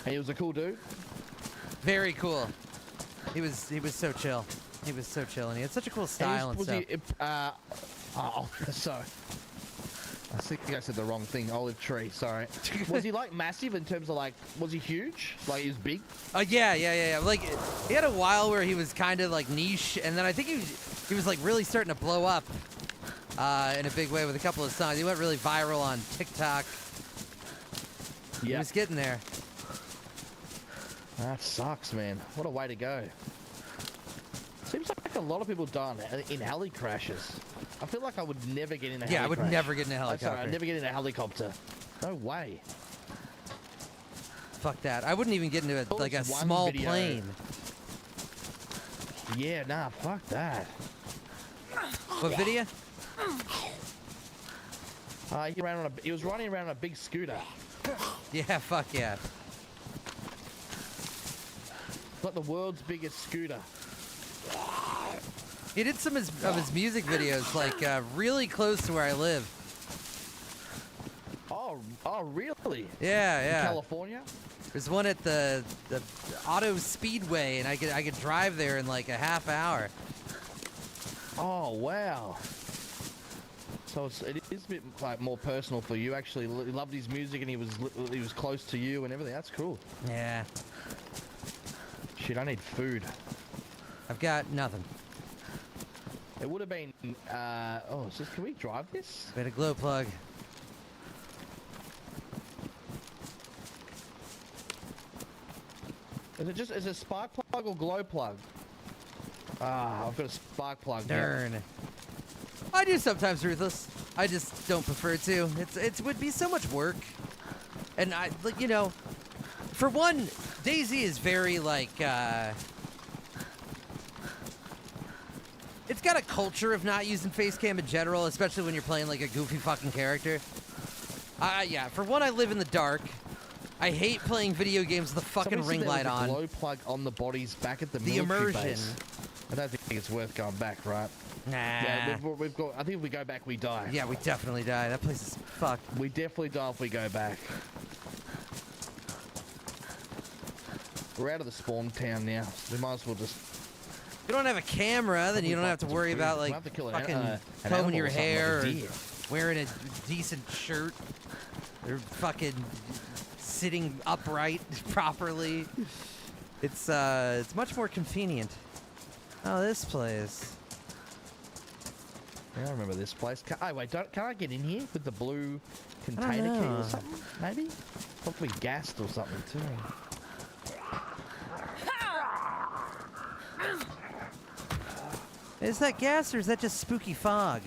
And he was a cool dude. Very cool. He was so chill. He was so chill, and he had such a cool style and was stuff. He, so I think I said the wrong thing. Olive tree. Sorry. Was he like massive in terms of like? Was he huge? Like he was big? Yeah. Like he had a while where he was kind of like niche, and then I think he was like really starting to blow up in a big way with a couple of songs. He went really viral on TikTok. He Yeah. was getting there. That sucks, man. What a way to go. Seems like a lot of people die in alley crashes. I feel like I would never get in a Yeah, I would crash. never get in a I'm helicopter. sorry, I'd never get in a helicopter. No way. Fuck that. I wouldn't even get into There like a was one small video- plane. Yeah, nah, fuck that. What video? He was riding around on a big scooter. Yeah, fuck yeah. Like the world's biggest scooter. He did some of his music videos like really close to where I live. Oh, really? Yeah. California? There's one at the Auto Speedway, and I could drive there in like a half hour. Oh, wow. So it is a bit like more personal for you. Actually, he loved his music, and he was close to you and everything. That's cool. Yeah. Shit, I need food. I've got nothing. It would have been. Can we drive this? Been a glow plug. Is it spark plug or glow plug? I've got a spark plug. yeah. Darn. I do sometimes, Ruthless. I just don't prefer to. It would be so much work. And I, like, you know, for one, DayZ is very like, it's got a culture of not using face cam in general, especially when you're playing like a goofy fucking character. Yeah, for one, I live in the dark. I hate playing video games with a fucking Somebody ring said light there was a on. glow plug on the bodies back at the The military immersion. base. I don't think it's worth going back, right? Nah. Yeah, we've got. I think if we go back, we die. Yeah, we definitely die. That place is fucked. We definitely die if we go back. We're out of the spawn town now. We might as well just. If you don't have a camera, then you don't have to worry about We'll like have to kill fucking an combing animal your or something, like hair a or deer. wearing a decent shirt or fucking sitting upright properly. It's much more convenient. Oh, this place. Yeah, I remember this place. Can I get in here with the blue container key know. or something? Maybe. Probably gassed or something too. Is that gas or is that just spooky fog?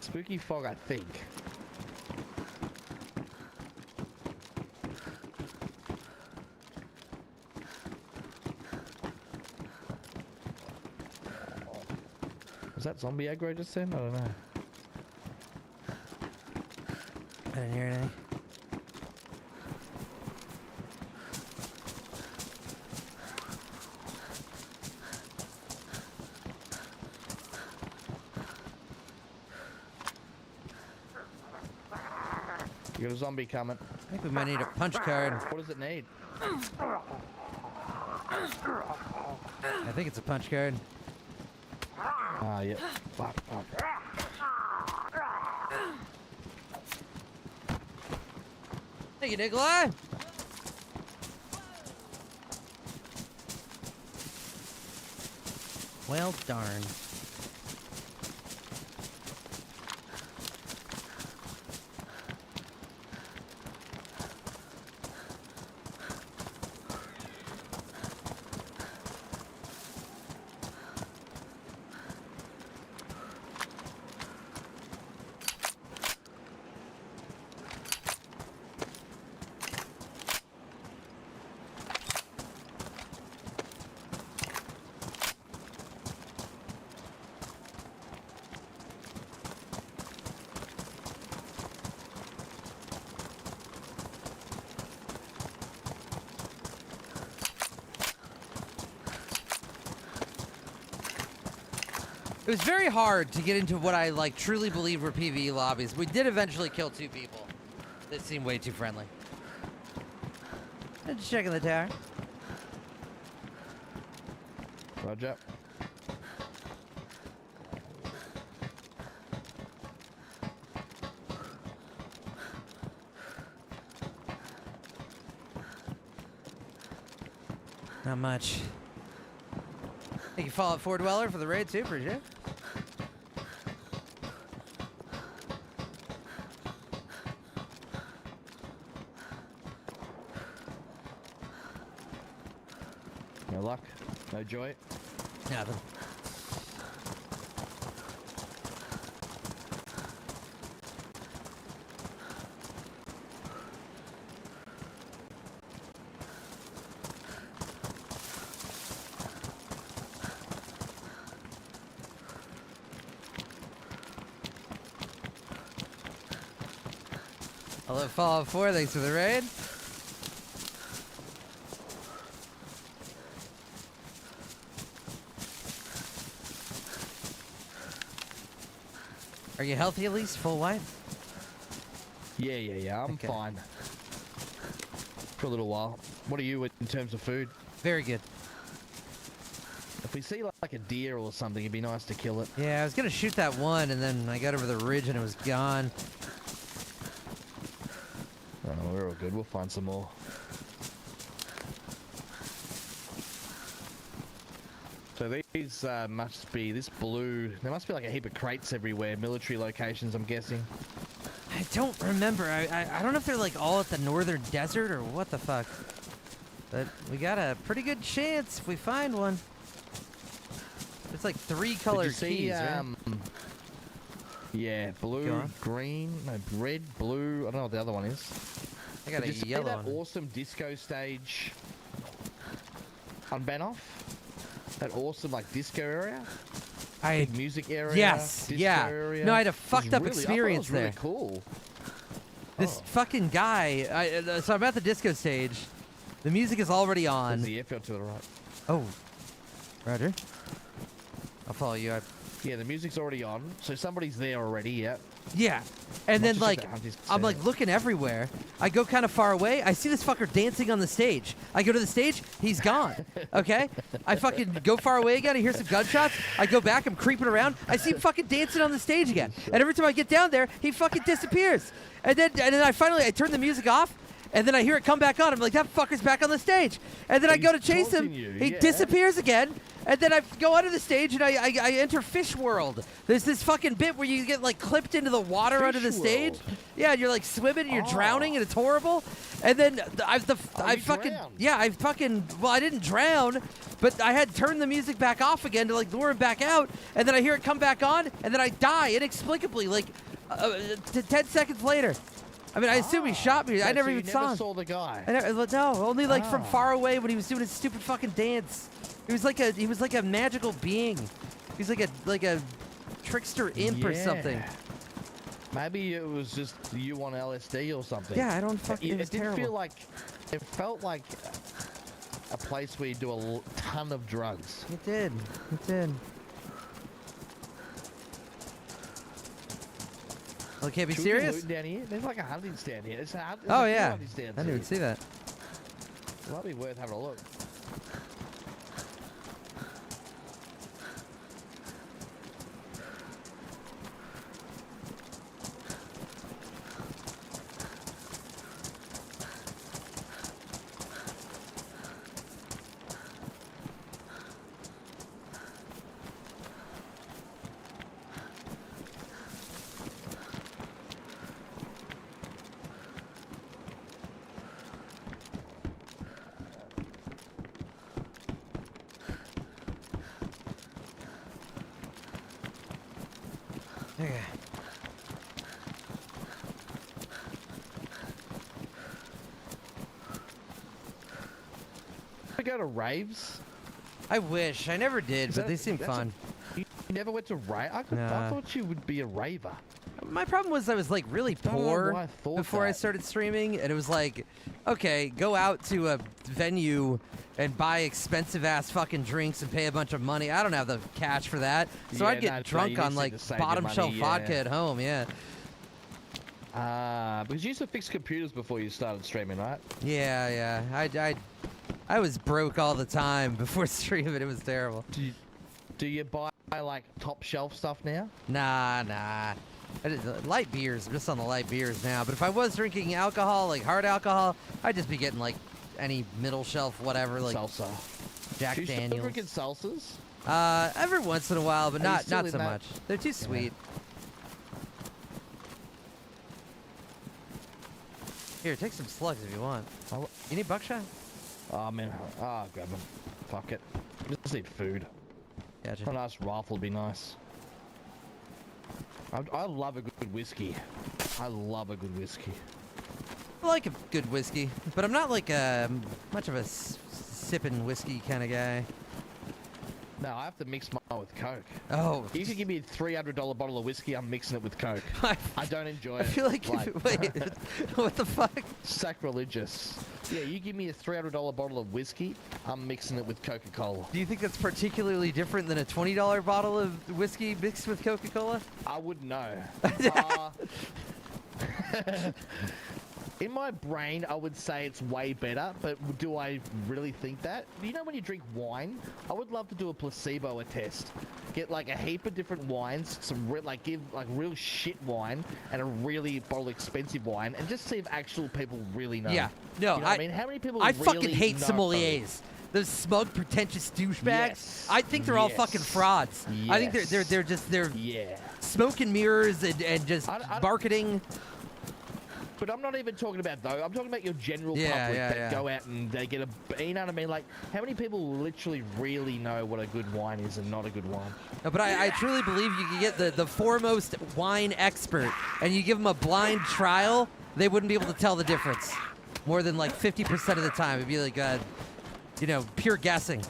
Spooky fog, I think. Was that zombie aggro just then? I don't know. I didn't hear anything. You got a zombie coming. I think we might need a punch card. What does it need? I think it's a punch card. Ah, yeah. Fuck. Thank you, Nikolai. Well, darn. It was very hard to get into what I like truly believe were PvE lobbies. We did eventually kill 2 people. That seemed way too friendly. Just checking the tower. Roger. Not much. Thank you, Fallout 4 Dweller, for the raid too. Appreciate it. No luck. No joy. Nothing. Hello, Fallout 4. Thanks for the raid. Are you healthy at least? Full white? Yeah. I'm Okay. fine. For a little while. What are you in terms of food? Very good. If we see like a deer or something, it'd be nice to kill it. Yeah, I was gonna shoot that one, and then I got over the ridge and it was gone. Oh, we're all good. We'll find some more. So these must be this blue. There must be like a heap of crates everywhere. Military locations, I'm guessing. I don't remember. I don't know if they're like all at the northern desert or what the fuck. But we got a pretty good chance if we find one. It's like 3 Did colored you see, keys, right? Yeah, Go blue, on. green, no, red, blue. I don't know what the other one is. I got Did a you see yellow that one. awesome disco stage on Banoff? That awesome like disco area, I big music area. yes, disco yeah. Area. No, I had a It was fucked up really- I thought it experience was really there. Cool. This Oh. fucking guy. So I'm at the disco stage. The music is already There's on. the airfield to the right. Oh, Roger. I'll follow you. Yeah, the music's already on, so somebody's there already. Yeah. Yeah. And then Not just like at the Hunties I'm like Center. looking everywhere. I go kind of far away. I see this fucker dancing on the stage. I go to the stage. He's gone. Okay. I fucking go far away again. I hear some gunshots. I go back. I'm creeping around. I see him fucking dancing on the stage again. And every time I get down there, he fucking disappears. And then I finally turn the music off. And then I hear it come back on. I'm like, that fucker's back on the stage. And then I go to He's chase him. taunting you, He yeah. disappears again. And then I go onto the stage and I enter Fish World. There's this fucking bit where you get like clipped into the water under the Fish stage. World. Yeah, and you're like swimming and you're Oh. drowning and it's horrible. And then I you fucking drowned. yeah, I didn't drown, but I had turned the music back off again to like lure him back out. And then I hear it come back on, and then I die inexplicably like 10 seconds later. I mean, I assume he shot me. I never so even you saw never him. saw the guy. I never, no, only like from Ah. far away when he was doing his stupid fucking dance. He was like a magical being. He was like a trickster imp or something. Yeah. Maybe it was just you on LSD or something. Yeah, I don't fucking. It was didn't terrible. feel like. It felt like a place where you do a ton of drugs. It did. It did. Okay, be Should we serious. looting down here? There's like a hunting stand here. There's Oh a few yeah, hunting stands I didn't even see that. It might be worth having a look. Okay. We go to raves. I wish. I never did, Is but that- they seem that's a- fun. You never went to rave? I Nah. thought you would be a raver. My problem was I was like really don't know poor why I thought before I that. started streaming, and it was like, okay, go out to a venue and buy expensive ass fucking drinks and pay a bunch of money. I don't have the cash for that, so Yeah, I'd get no, drunk you on need like to save your bottom money, shelf yeah. vodka at home. Yeah, Because you used to fix computers before you started streaming, right? yeah. I was broke all the time before streaming. It was terrible. Do you buy like top shelf stuff now? Nah. Light beers. I'm just on the light beers now. But if I was drinking alcohol, like hard alcohol, I'd just be getting like any middle shelf, whatever, like Salsa. Jack Do you still Daniels. drinking salsas? Every once in a while, but Are you not still not in so that- much. They're too sweet. Here, take some slugs if you want. You need buckshot? Oh man, grab them. Fuck it. Just need food. Gotcha. A nice rifle would be nice. I love a good whiskey. I love a good whiskey. I like a good whiskey, but I'm not like much of a sipping whiskey kind of guy. No, I have to mix mine with Coke. Oh, You can give me a $300 bottle of whiskey, I'm mixing it with Coke. I don't enjoy I it. feel like, wait, what the fuck? Sacrilegious. Yeah, you give me a $300 bottle of whiskey, I'm mixing it with Coca-Cola. Do you think that's particularly different than a $20 bottle of whiskey mixed with Coca-Cola? I wouldn't know. In my brain, I would say it's way better, but do I really think that? You know when you drink wine? I would love to do a placebo test. Get like a heap of different wines, give like real shit wine and a really bottle of expensive wine, and just see if actual people really know. Yeah. No, You know what I mean? How many people I really fucking hate know? sommeliers. Those smug, pretentious douchebags. Yes. I think they're all fucking Yes. frauds. I think Yes. they're just Yeah. smoke and mirrors and just I- marketing. But I'm not even talking about though. I'm talking about your general Yeah, public yeah, that yeah. go out and they get a. You know what I mean? Like, how many people literally really know what a good wine is and not a good wine? No, but I truly believe you can get the foremost wine expert, and you give them a blind trial, they wouldn't be able to tell the difference. More than like 50% of the time, it'd be like, pure guessing.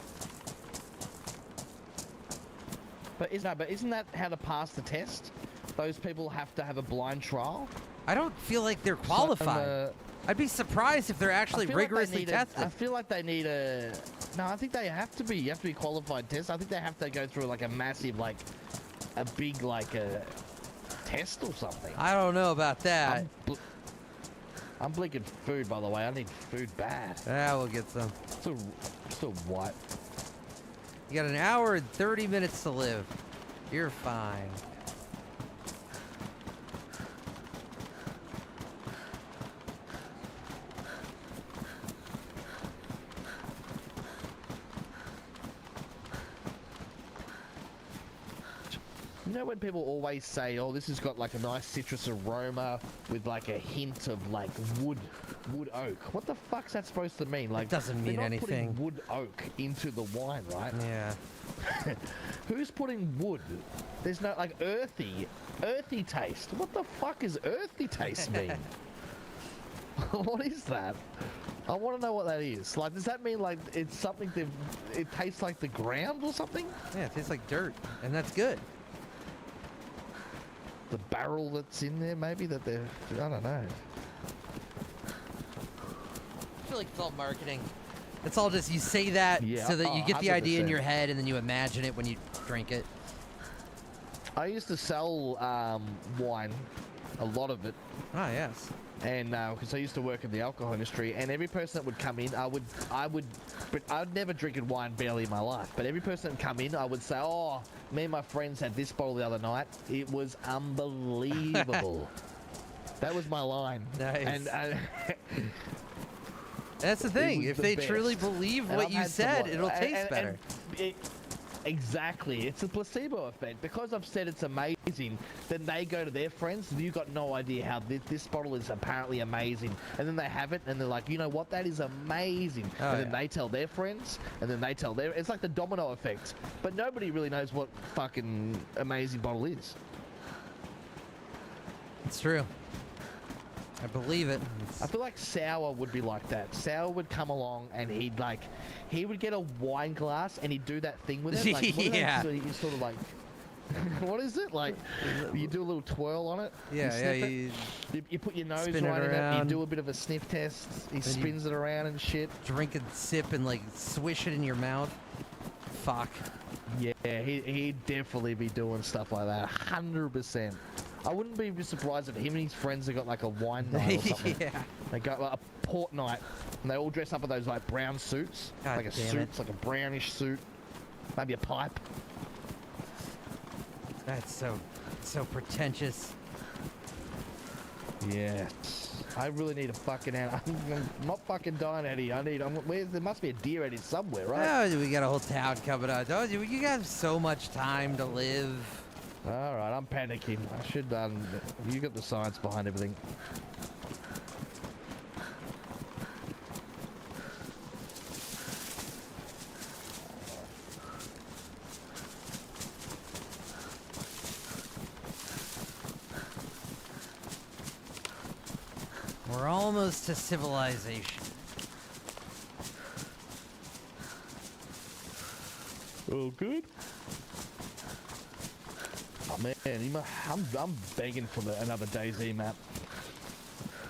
But isn't that how to pass the test? Those people have to have a blind trial. I don't feel like they're qualified. So, I'd be surprised if they're actually I feel like they rigorously need tested. I feel like they need a. No, I think they have to be. You have to be qualified test. I think they have to go through like a massive, like, a big like a test or something. I don't know about that. I'm blinking food, by the way. I need food bad. Yeah, we'll get some. Still what? You got an hour and 30 minutes to live. You're fine. You know when people always say, "Oh, this has got like a nice citrus aroma with like a hint of like wood oak." What the fuck's that supposed to mean? Like, doesn't they're mean not anything. putting wood oak into the wine, right? Yeah. Who's putting wood? There's no like earthy taste. What the fuck is earthy taste mean? What is that? I want to know what that is. Like, does that mean like it's something that it tastes like the ground or something? Yeah, it tastes like dirt, and that's good. The barrel that's in there, maybe that they're. I don't know. I feel like it's all marketing. It's all just you say that Yeah, so that you get the idea in 100%. your head, and then you imagine it when you drink it. I used to sell wine, a lot of it, Ah, yes. and because I used to work in the alcohol industry, and every person that would come in, but I'd never drinking wine barely in my life. But every person that come in, I would say, "Oh, me and my friends had this bottle the other night. It was unbelievable." That was my line. Nice. And That's the thing. was If the they truly best. believe And what I've you had some said, wine- it'll and- taste and- better. Exactly. It's a placebo effect. Because I've said it's amazing, then they go to their friends, and you've got no idea how this bottle is apparently amazing. And then they have it, and they're like, "You know what? That is amazing." Oh, and then yeah. they tell their friends, and then they tell their... It's like the domino effect. But nobody really knows what fucking amazing bottle is. It's true. I believe it. I feel like Sour would be like that. Sour would come along, and he would get a wine glass, and he'd do that thing with it. Like, what do they Yeah. do? He's sort of like... What is it? Like, you do a little twirl on it? you Yeah, sniff it, you you put your nose spin it right in it, around. you do a bit of a sniff test, he Then you- spins it around and shit. drink and sip and like swish it in your mouth. Fuck. Yeah, he'd definitely be doing stuff like that, 100%. I wouldn't be surprised if him and his friends have got like a wine night or something. Yeah. They got like a port night, and they all dress up in those like brown suits, God like a damn suit, it. it's like a brownish suit, maybe a pipe. That's so pretentious. Yes. I really need a fucking out. I'm not fucking dying, Eddie. There must be a deer Eddie somewhere, right? Oh, we got a whole town coming up. Don't you? You got so much time to live. All right, I'm panicking. I should. You got the science behind everything. We're almost to civilization. Oh, good. Oh man, I'm begging for another DayZ map.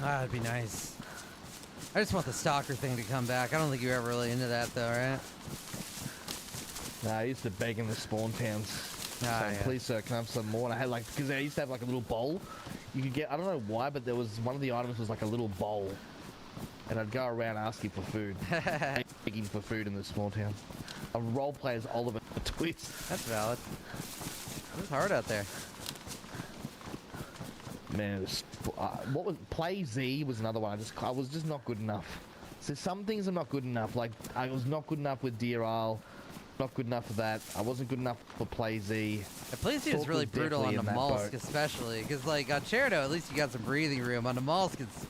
Ah, that'd be nice. I just want the stalker thing to come back. I don't think you're ever really into that though, right? Nah, I used to beg in the spawn towns. Ah, saying, yeah. please sir, can I have some more? And I had like, because I used to have like a little bowl. You could get, I don't know why, but there was one of the items was like a little bowl. And I'd go around asking for food. Begging for food in the small town. A role player is Oliver Twist. That's valid. It's hard out there. Man, it was, what was Play Z was another one. I was just not good enough. So some things are not good enough. Like I was not good enough with Deer Isle. Not good enough for that. I wasn't good enough for Play Z. The place is Talk really was brutal on definitely the in that mollusk, boat. especially because like on Cherno, at least you got some breathing room. On the mollusk, it's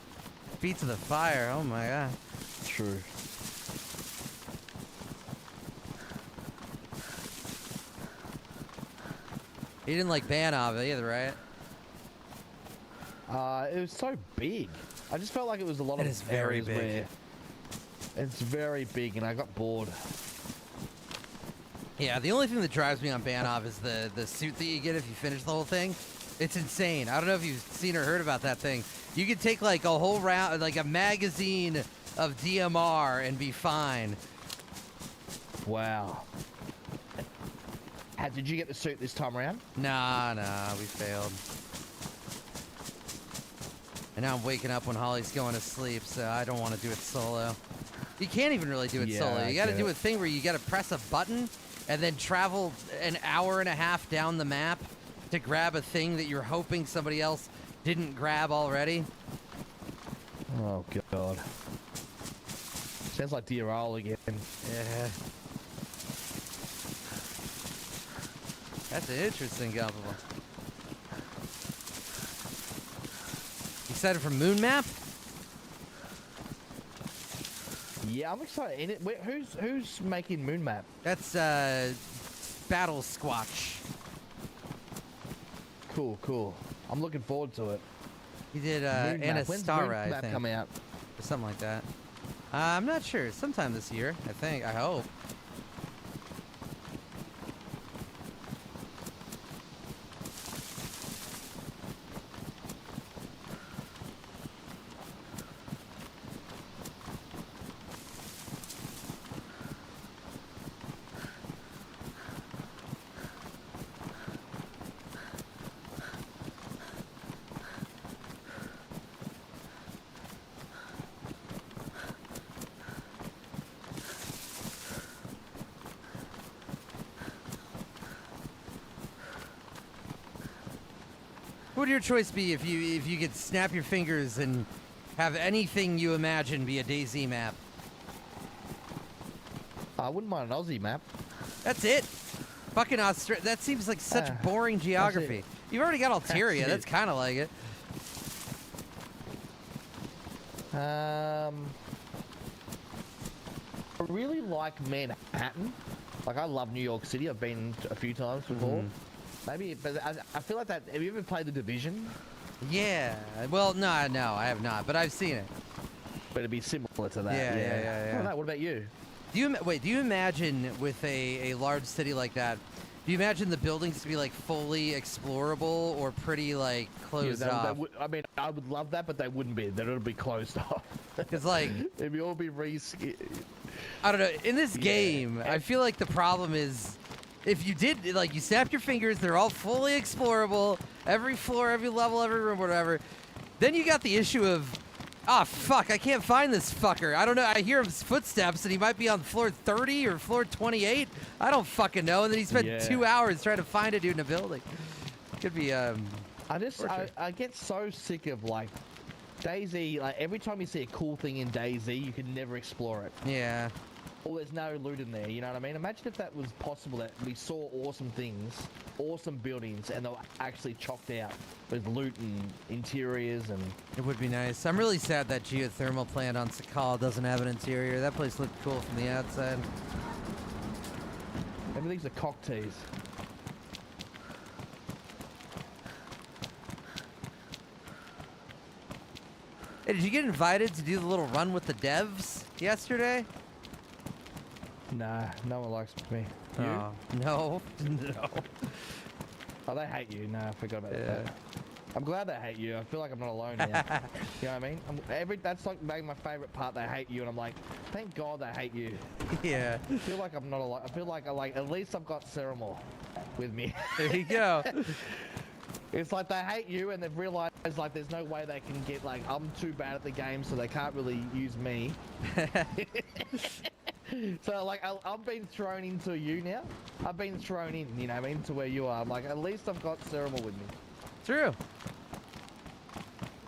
feet to the fire. Oh my god. True. You didn't like Banov either, right? It was so big. I just felt like it was a lot It of is very areas big. where it's very big, and I got bored. Yeah, the only thing that drives me on Banov is the suit that you get if you finish the whole thing. It's insane. I don't know if you've seen or heard about that thing. You could take like a whole round, like a magazine of DMR and be fine. Wow. Did you get the suit this time around? Nah, we failed. And now I'm waking up when Holly's going to sleep, so I don't want to do it solo. You can't even really do it Yeah, solo. I You got to get do it. a thing where you got to press a button and then travel an hour and a half down the map to grab a thing that you're hoping somebody else didn't grab already. Oh god. Sounds like Deer Isle again. Yeah. That's an interesting couple. Excited for Moon Map? Yeah, I'm excited. In it, who's making Moon Map? That's Battle Squatch. Cool. I'm looking forward to it. He did Moon Map. When's Moon Anastara, I Map think, come out? or something like that. I'm not sure. Sometime this year, I think. I hope. What would your choice be if you could snap your fingers and have anything you imagine be a DayZ map? I wouldn't mind an Aussie map. That's it. Fucking Australia. That seems like such Ah, boring geography. You've already got Altaria. it. That's kind of like it. I really like Manhattan. Like I love New York City. I've been a few times before. Maybe, but I feel like that. Have you ever played The Division? Yeah. Well, no, I have not, but I've seen it. But it'd be similar to that. Yeah. I don't know. What about you? Do you imagine with a large city like that, Do you imagine the buildings to be like fully explorable or pretty like Yeah, closed off? I mean, I would love that, but they wouldn't be. Then it'll be closed off. Because like It'd be all be I don't know. In this Yeah. game, I feel like the problem is if you did like you snap your fingers, they're all fully explorable, every floor, every level, every room, whatever. Then you got the issue of, ah, fuck, I can't find this fucker. I don't know. I hear his footsteps, and he might be on floor 30 or floor 28. I don't fucking know. And then he spent Yeah. 2 hours trying to find a dude in a building. Could be I torture. get so sick of like DayZ. Like every time you see a cool thing in DayZ, you can never explore it. Yeah. Or there's no loot in there. You know what I mean? Imagine if that was possible. That we saw awesome things, awesome buildings, and they were actually chocked out with loot and interiors and. It would be nice. I'm really sad that geothermal plant on Sakal doesn't have an interior. That place looked cool from the outside. Everything's a cock tease. Hey, did you get invited to do the little run with the devs yesterday? Nah, no one likes me. You? Oh, no. No. Oh, they hate you. Nah, I forgot about Yeah. that. I'm glad they hate you. I feel like I'm not alone here. You know what I mean? That's like my favorite part. They hate you, and I'm like, thank God they hate you. Yeah. I feel like I'm not alone. I feel like at least I've got Ceramore with me. There you go. It's like they hate you, and they've realized like there's no way they can get like I'm too bad at the game, so they can't really use me. So like I'm being thrown into you now. I've been thrown in, you know what I mean, to where you are. I'm like, at least I've got Ceramore with me. True.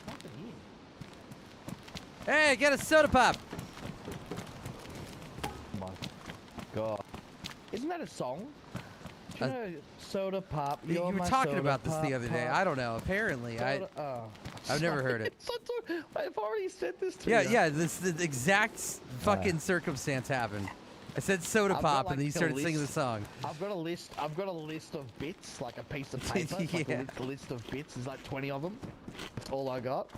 Nothing here. Hey, get a soda pop. Oh my God. Isn't that a song? Do you know soda pop? You You're were my talking soda about this the pop, other day. pop. I don't know. Apparently, Soda, oh, I've never heard it. I've already said this to Yeah, you. yeah. The exact fucking circumstance happened. I said soda I've got, pop, like, and then you a started singing the list. song. I've got a list of bits, like a piece of paper. It's like Yeah. a list of bits. There's like 20 of them. That's all I got.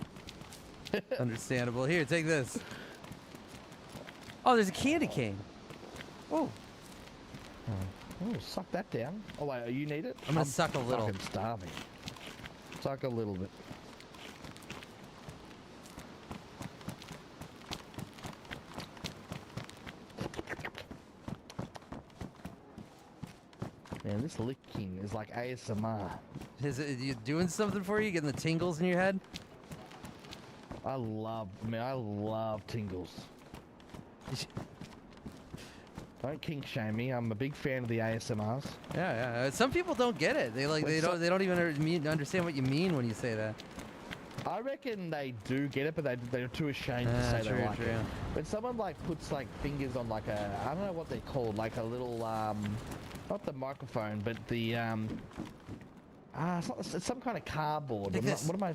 Understandable. Here, take this. Oh, there's a candy cane. Oh, Oh, suck that down. Oh wait, you need it? I'm gonna suck a little. Fucking starving. Suck a little bit. Man, this licking is like ASMR. is it you doing something for you? Getting the tingles in your head? I love tingles. Don't kink shame me. I'm a big fan of the ASMRs. Yeah, yeah. Some people don't get it. They Wait, they don't even understand what you mean when you say that. I reckon they do get it, but they're too ashamed to say True, they like true. it. When someone like puts like fingers on like a, I don't know what they're called, like a little not the microphone, but the it's some kind of cardboard. Like this. What am I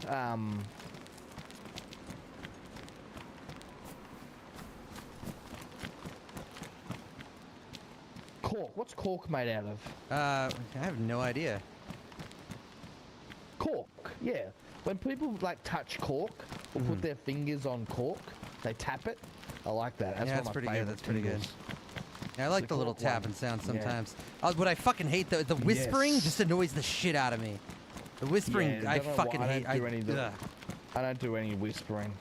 Cork. What's cork made out of? I have no idea. Cork. Yeah. When people like touch cork or put their fingers on cork, they tap it. I like that. That's Yeah, one that's of my pretty good, favorite that's pretty good. tingles. Yeah, I like The the little cork one. tapping sound Yeah. sometimes. What I fucking hate the whispering Yes. just annoys the shit out of me. The whispering, Yeah, I don't know fucking why I hate. don't do any of the- ugh. I don't do any whispering.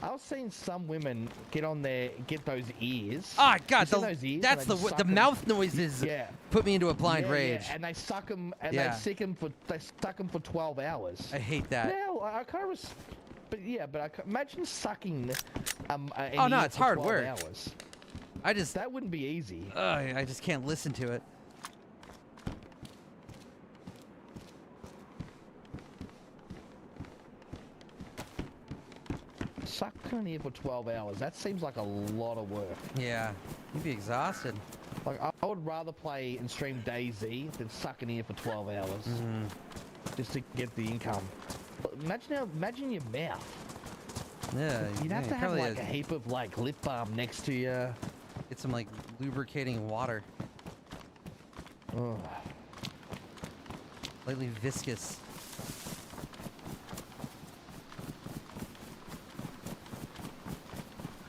I've seen some women get those ears. Ah, God, You seen those ears that's and the they the suck 'em? mouth noises Yeah. put me into a blind Yeah, rage. yeah, and they suck them and Yeah. they suck them for 12 hours. I hate that. Now I kind of, but yeah, but imagine sucking. An Oh, no, ear it's for hard 12 work. Hours. I just That wouldn't be easy. I just can't listen to it. Suck an ear for 12 hours. That seems like a lot of work. Yeah, you'd be exhausted. Like I would rather play and stream DayZ than suck an ear for 12 hours Mm-hmm. just to get the income. But imagine your mouth. Yeah, You'd have yeah, to have probably like a heap of like lip balm next to you. get some like lubricating water, Ugh. lightly viscous.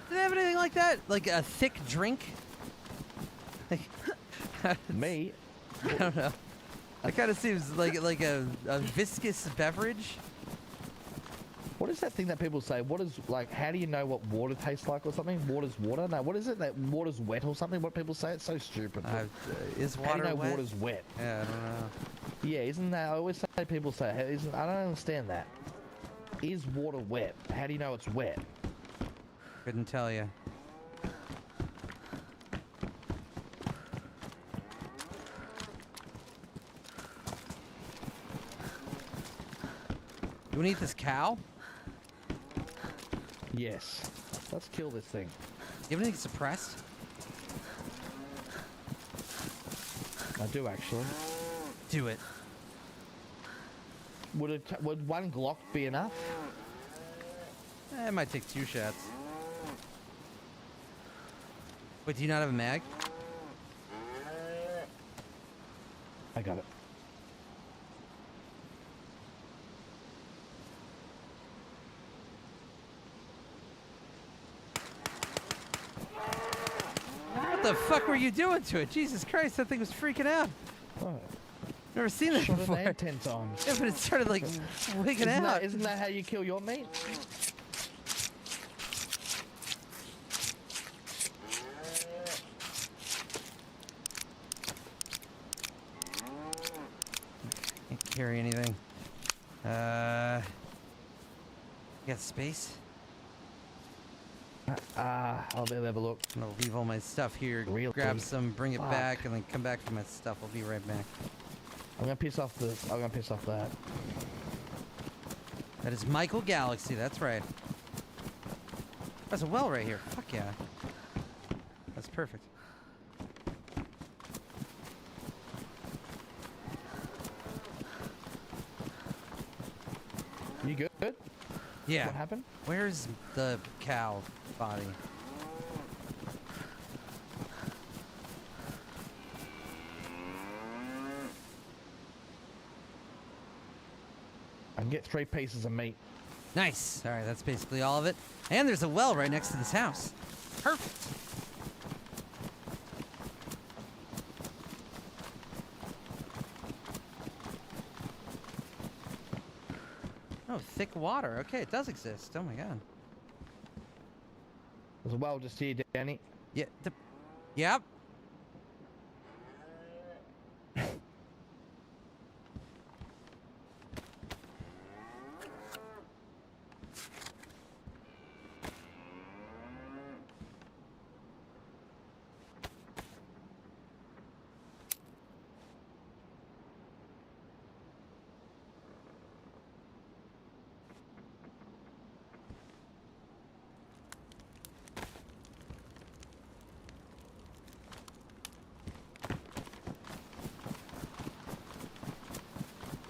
Do they have anything like that? Like a thick drink? Me, I don't know. It kind of seems like a viscous beverage. What is that thing that people say? What is, like, how do you know what water tastes like or something? Water's water? No, what is it? That water's wet or something? What people say? It's so stupid. Is How do water you know wet? water's wet? Yeah, I don't know. Yeah, isn't that, I always say, people say, hey, I don't understand that. Is water wet? How do you know it's wet? Couldn't tell you. You wanna eat this cow? Yes. Let's kill this thing. You have anything suppressed? I do, actually. Do it. Would one Glock be enough? It might take 2 shots. Wait, do you not have a mag? I got it. What the fuck were you doing to it? Jesus Christ, that thing was freaking out. Oh, Never seen that shot it before. in 10 times. Yeah, but it started like wigging out. Isn't that how you kill your meat? Can't carry anything. You got space? I'll have a look. I'm gonna leave all my stuff here, Really? grab some, bring it Fuck. back, and then come back for my stuff. I'll be right back. I'm gonna piss off this. I'm gonna piss off that. That is Michael Galaxy, that's right. There's a well right here. Fuck yeah. That's perfect. You good? Yeah. What happened? Where's the cow body? I can get 3 pieces of meat. Nice. All right, that's basically all of it. And there's a well right next to this house. Perfect. Oh, thick water. Okay, it does exist. Oh my god. There's a well just here, Danny. Yeah. Yep.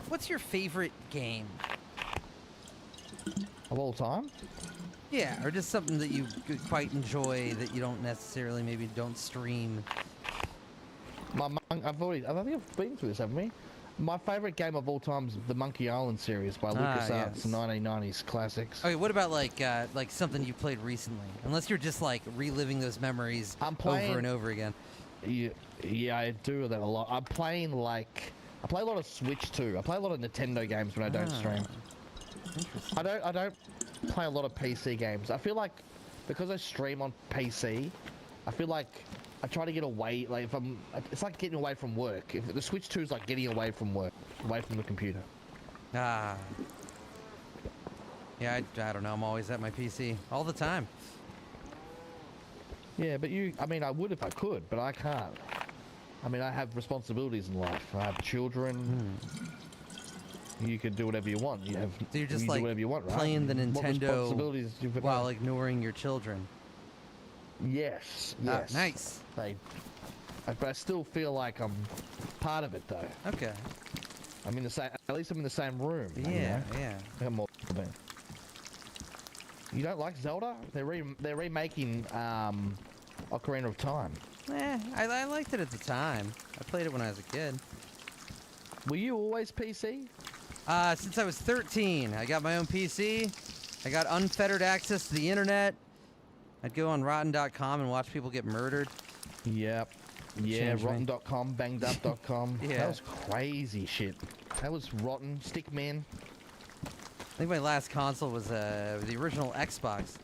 What's your favorite game? Of all time? Yeah, or just something that you quite enjoy that you don't necessarily maybe don't stream. I think I've been through this, haven't we? My favorite game of all time is the Monkey Island series by LucasArts, yes. 1990s classics. Okay, what about like something you played recently? Unless you're just like reliving those memories I'm playing- over and over again. Yeah, I do that a lot. I play a lot of Switch too. I play a lot of Nintendo games when I don't stream. Interesting. I don't play a lot of PC games. I feel like because I stream on PC, I feel like I try to get away. Like it's like getting away from work. If the Switch 2 is like getting away from work, away from the computer. Ah. Yeah, I don't know. I'm always at my PC all the time. Yeah, but I mean, I would if I could, but I can't. I mean, I have responsibilities in life. I have children. You can do whatever you want. So you're just you like do whatever you want, right? playing the What responsibilities Nintendo do you put while on? ignoring your children. Yes, Ah, yes. nice. But I still feel like I'm part of it, though. Okay. I'm in the same. At least I'm in the same room. you Yeah, know? yeah. I'm more than- You don't like Zelda? They're remaking Ocarina of Time. I liked it at the time. I played it when I was a kid. Were you always PC? Since I was 13, I got my own PC. I got unfettered access to the internet. I'd go on rotten.com and watch people get murdered. Yep. Yeah, changed me. rotten.com, bangedup.com. Yeah. That was crazy shit. That was rotten. Stickman. I think my last console was the original Xbox.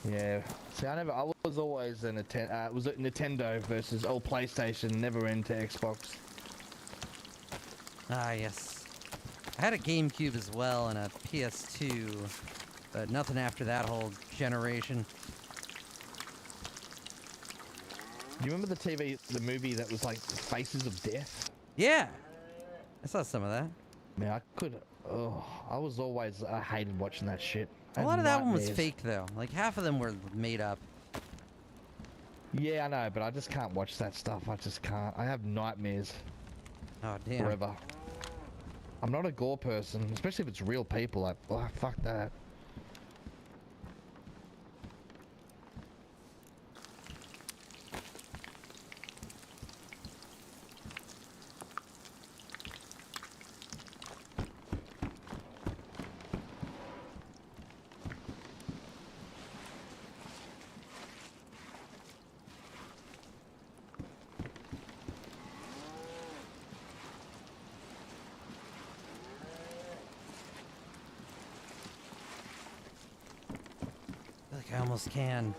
Yeah. See, I was always a was it Nintendo versus PlayStation, never into Xbox. Ah, yes. I had a GameCube as well and a PS2, but nothing after that whole generation. Do you remember the movie that was like Faces of Death? Yeah, I saw some of that. Man, I hated watching that shit. I A had lot of that one was nightmares. fake, though. Like, half of them were made up. Yeah, I know, but I just can't watch that stuff. I just can't. I have nightmares Oh, damn. forever. I'm not a gore person, especially if it's real people. Like, oh, fuck that. I feel like I almost can.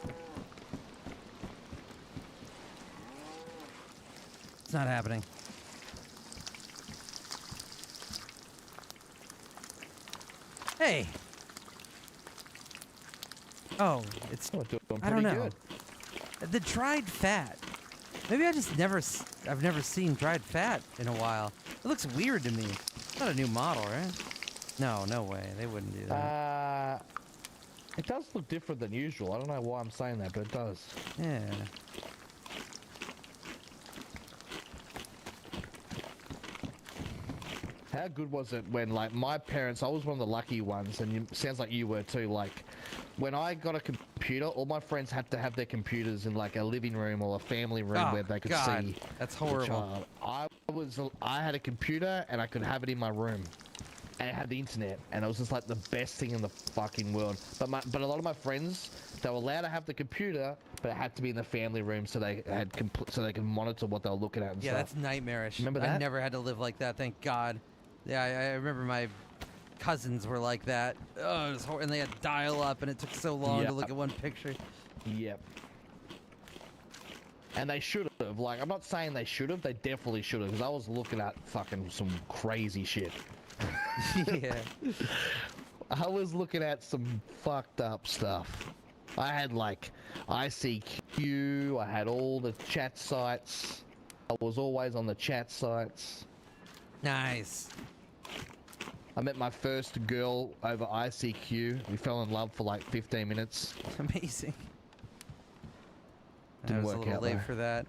It's not happening. Hey! Oh, it's... Oh, doing I don't pretty know. good. The dried fat. Maybe I just I've never seen dried fat in a while. It looks weird to me. It's not a new model, right? No, no way. They wouldn't do that. It does look different than usual. I don't know why I'm saying that, but it does. Yeah. How good was it when, like, my parents, I was one of the lucky ones, and sounds like you were too, like, when I got a computer, all my friends had to have their computers in, like, a living room or a family room Oh, where they could God. see That's the horrible. child. I had a computer, and I could have it in my room. And it had the internet, and it was just, like, the best thing in the fucking world. But a lot of my friends, they were allowed to have the computer, but it had to be in the family room so they could monitor what they were looking at and Yeah, stuff. that's nightmarish. Remember I that? never had to live like that, thank God. Yeah, I remember my cousins were like that. Oh, it was and they had dial-up, and it took so long Yeah. to look at one picture. Yep. And they should have. Like, I'm not saying they should have. They definitely should have. Because I was looking at fucking some crazy shit. Yeah. I was looking at some fucked up stuff. I had, like, ICQ. I had all the chat sites. I was always on the chat sites. Nice. I met my first girl over ICQ. We fell in love for, like, 15 minutes. Amazing. I Didn't was a work little out, late though. for that.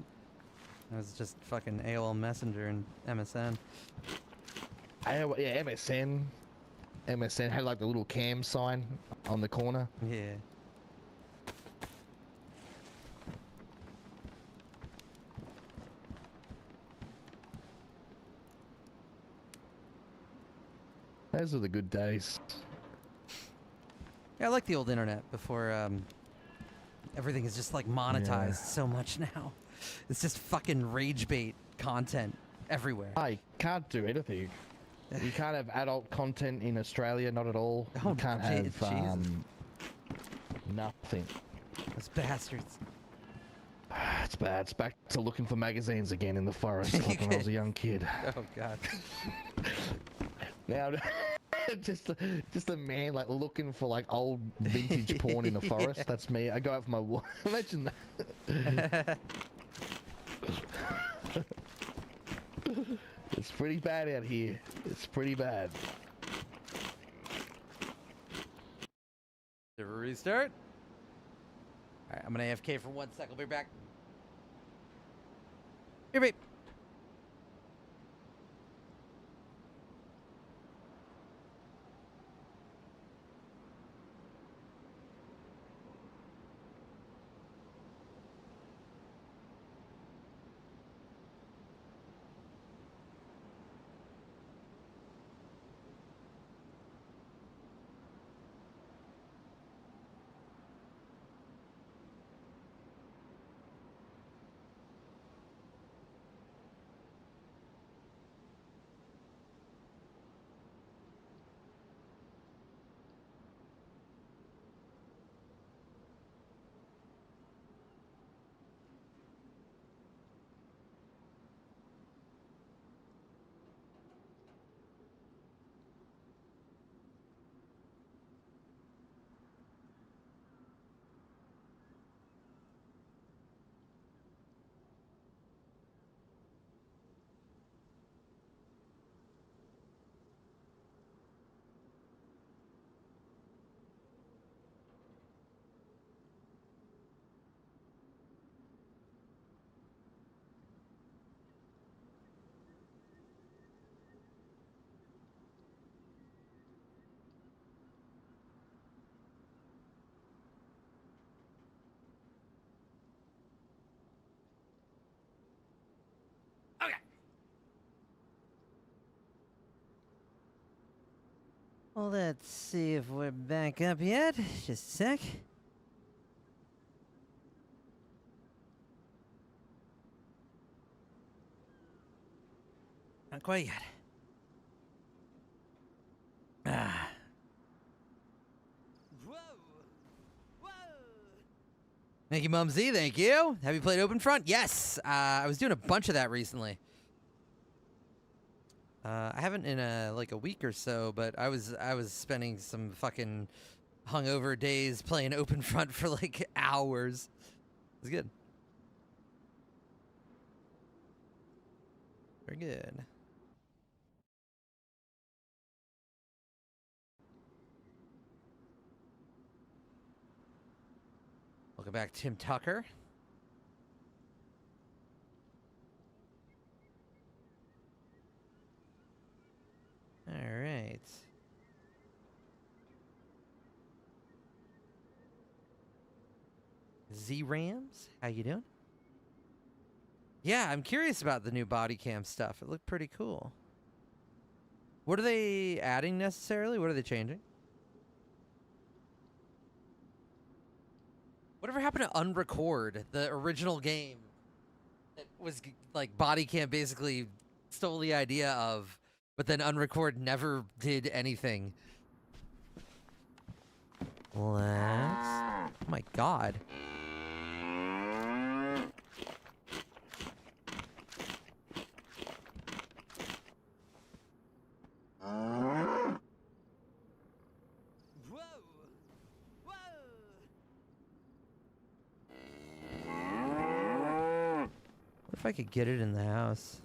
I was just fucking AOL Messenger and MSN. Yeah, MSN. MSN had, like, the little cam sign on the corner. Yeah. Those are the good days. Yeah, I like the old internet before everything is just like monetized Yeah. so much now. It's just fucking rage bait content everywhere. I can't do anything. You can't have adult content in Australia, not at all. Oh, You can't Jesus. have nothing. Those bastards. It's bad. It's back to looking for magazines again in the forest like when I was a young kid. Oh god. Now, just a man like looking for like old vintage porn in the forest. Yeah. That's me. I go out for my walk. Imagine that. It's pretty bad out here. It's pretty bad. Did we restart? Alright, I'm gonna AFK for 1 sec. I'll be back. Here, babe. Well, let's see if we're back up yet. Just a sec. Not quite yet. Ah. Whoa. Whoa. Thank you, Mumsy. Thank you. Have you played Open Front? Yes. I was doing a bunch of that recently. I haven't in like a week or so, but I was spending some fucking hungover days playing Open Front for like hours. It was good. Very good. Welcome back, Tim Tucker. All right. Z-Rams, how you doing? Yeah, I'm curious about the new body cam stuff. It looked pretty cool. What are they adding necessarily? What are they changing? Whatever happened to Unrecord, the original game that was like body cam basically stole the idea of, but then Unrecord never did anything. Let's... Oh my god. What if I could get it in the house?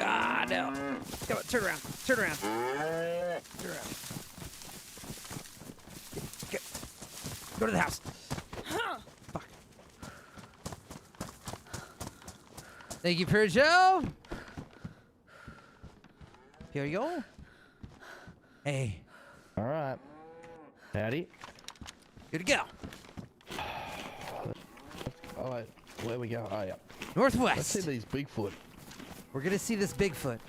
Ah, no. Come on, turn around. Turn around. Turn around. Go to the house. Fuck. Thank you, Peugeot. Here you go. Hey. All right. Howdy. Good to go. All right. Where we go? Oh, yeah. Northwest. Let's see these Bigfoot. We're gonna see this Bigfoot.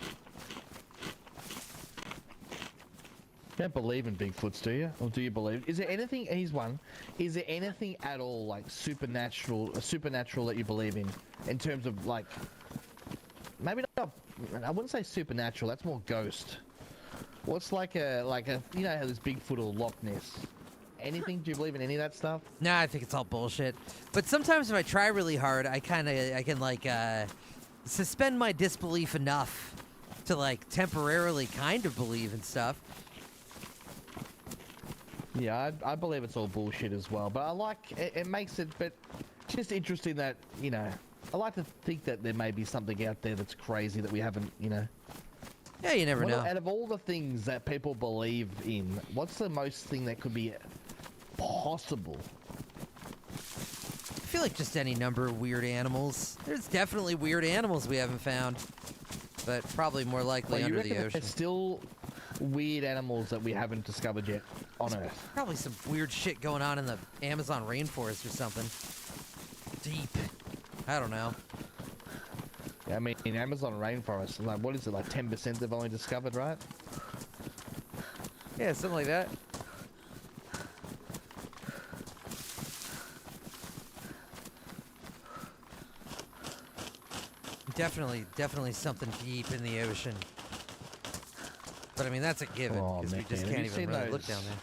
You don't believe in Bigfoots, do you? Or do you believe? Is there anything? Here's one. Is there anything at all like supernatural that you believe in terms of like, maybe not? I wouldn't say supernatural. That's more ghost. What's like a you know how there's Bigfoot or Loch Ness? Anything? Do you believe in any of that stuff? Nah, I think it's all bullshit. But sometimes if I try really hard, I can like suspend my disbelief enough to like temporarily kind of believe in stuff. Yeah, I believe it's all bullshit as well. But I like it makes it, but just interesting that, you know, I like to think that there may be something out there that's crazy that we haven't, you know. Yeah, you never know. Out of all the things that people believe in, what's the most thing that could be possible? I feel like just any number of weird animals. There's definitely weird animals we haven't found, but probably more likely Well, you under the reckon ocean. there's still weird animals that we haven't discovered yet on Earth? Probably some weird shit going on in the Amazon rainforest or something. Deep. I don't know. I mean, in Amazon rainforest, like what is it, like 10% they've only discovered, right? Yeah, something like that. Definitely something deep in the ocean. But I mean, that's a given, Oh, because we man, just have can't you even seen really look those- down there.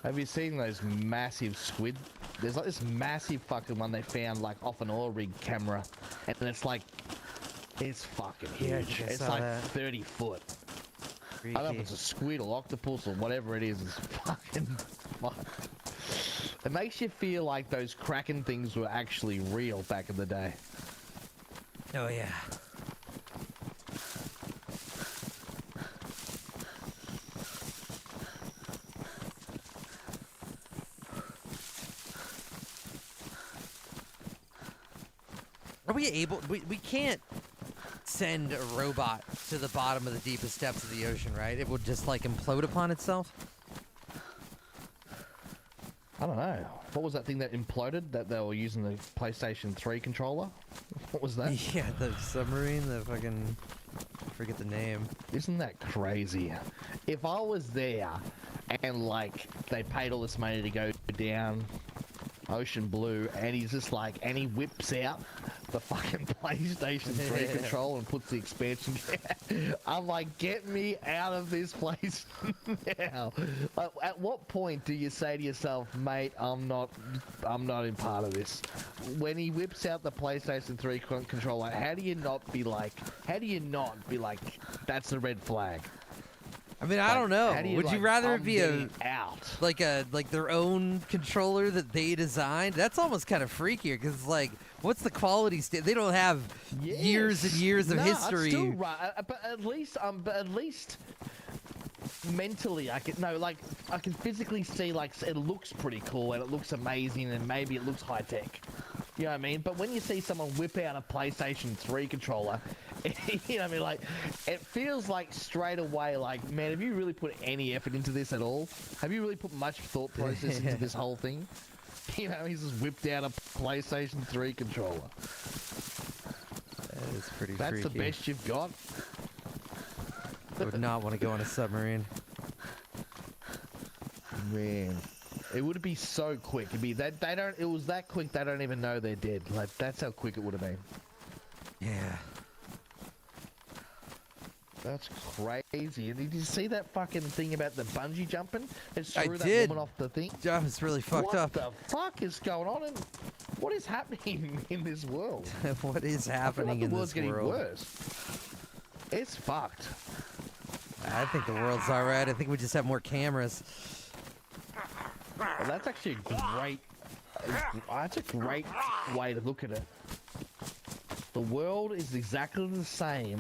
Have you seen those massive squid? There's like this massive fucking one they found like off an oil rig camera, and it's like, it's fucking Yeah, I huge. think I It's saw like that. 30 foot. I don't know if Freaky. it's a squid or octopus or whatever it is. It's fucking. It makes you feel like those Kraken things were actually real back in the day. Oh, yeah. Are we able... We can't send a robot to the bottom of the deepest depths of the ocean, right? It would just, like, implode upon itself? I don't know. What was that thing that imploded that they were using the PlayStation 3 controller? What was that? Yeah, the submarine, the fucking... I forget the name. Isn't that crazy? If I was there and like they paid all this money to go down Ocean Blue and he's just like, and he whips out the fucking PlayStation 3 controller and puts the expansion down, I'm like, get me out of this place now. Like, at what point do you say to yourself, mate, I'm not in part of this? When he whips out the PlayStation 3 controller, how do you not be like, that's a red flag? I mean, I don't know. How do you, Would you like, rather I'm it be getting out? like their own controller that they designed? That's almost kind of freakier because like, what's the quality They don't have years and years of Nah, history. Still right, but at least mentally, I can physically see like it looks pretty cool and it looks amazing and maybe it looks high tech. You know what I mean? But when you see someone whip out a PlayStation 3 controller, you know what I mean? Like, it feels like straight away, like, man, have you really put any effort into this at all? Have you really put much thought process into this whole thing? You know, he's just whipped out a PlayStation 3 controller. That is pretty That's freaky. the best you've got. I would not want to go on a submarine. Man, it would be so quick. It'd be that they don't. It was that quick. They don't even know they're dead. Like that's how quick it would have been. Yeah. That's crazy. And did you see that fucking thing about the bungee jumping? It I threw that did. woman off the thing. That was really fucked up. What the fuck is going on? And what is happening in this world? What is I feel happening like the in world's this getting world? worse. It's fucked. I think the world's all right. I think we just have more cameras. Well, that's actually a great. That's a great way to look at it. The world is exactly the same.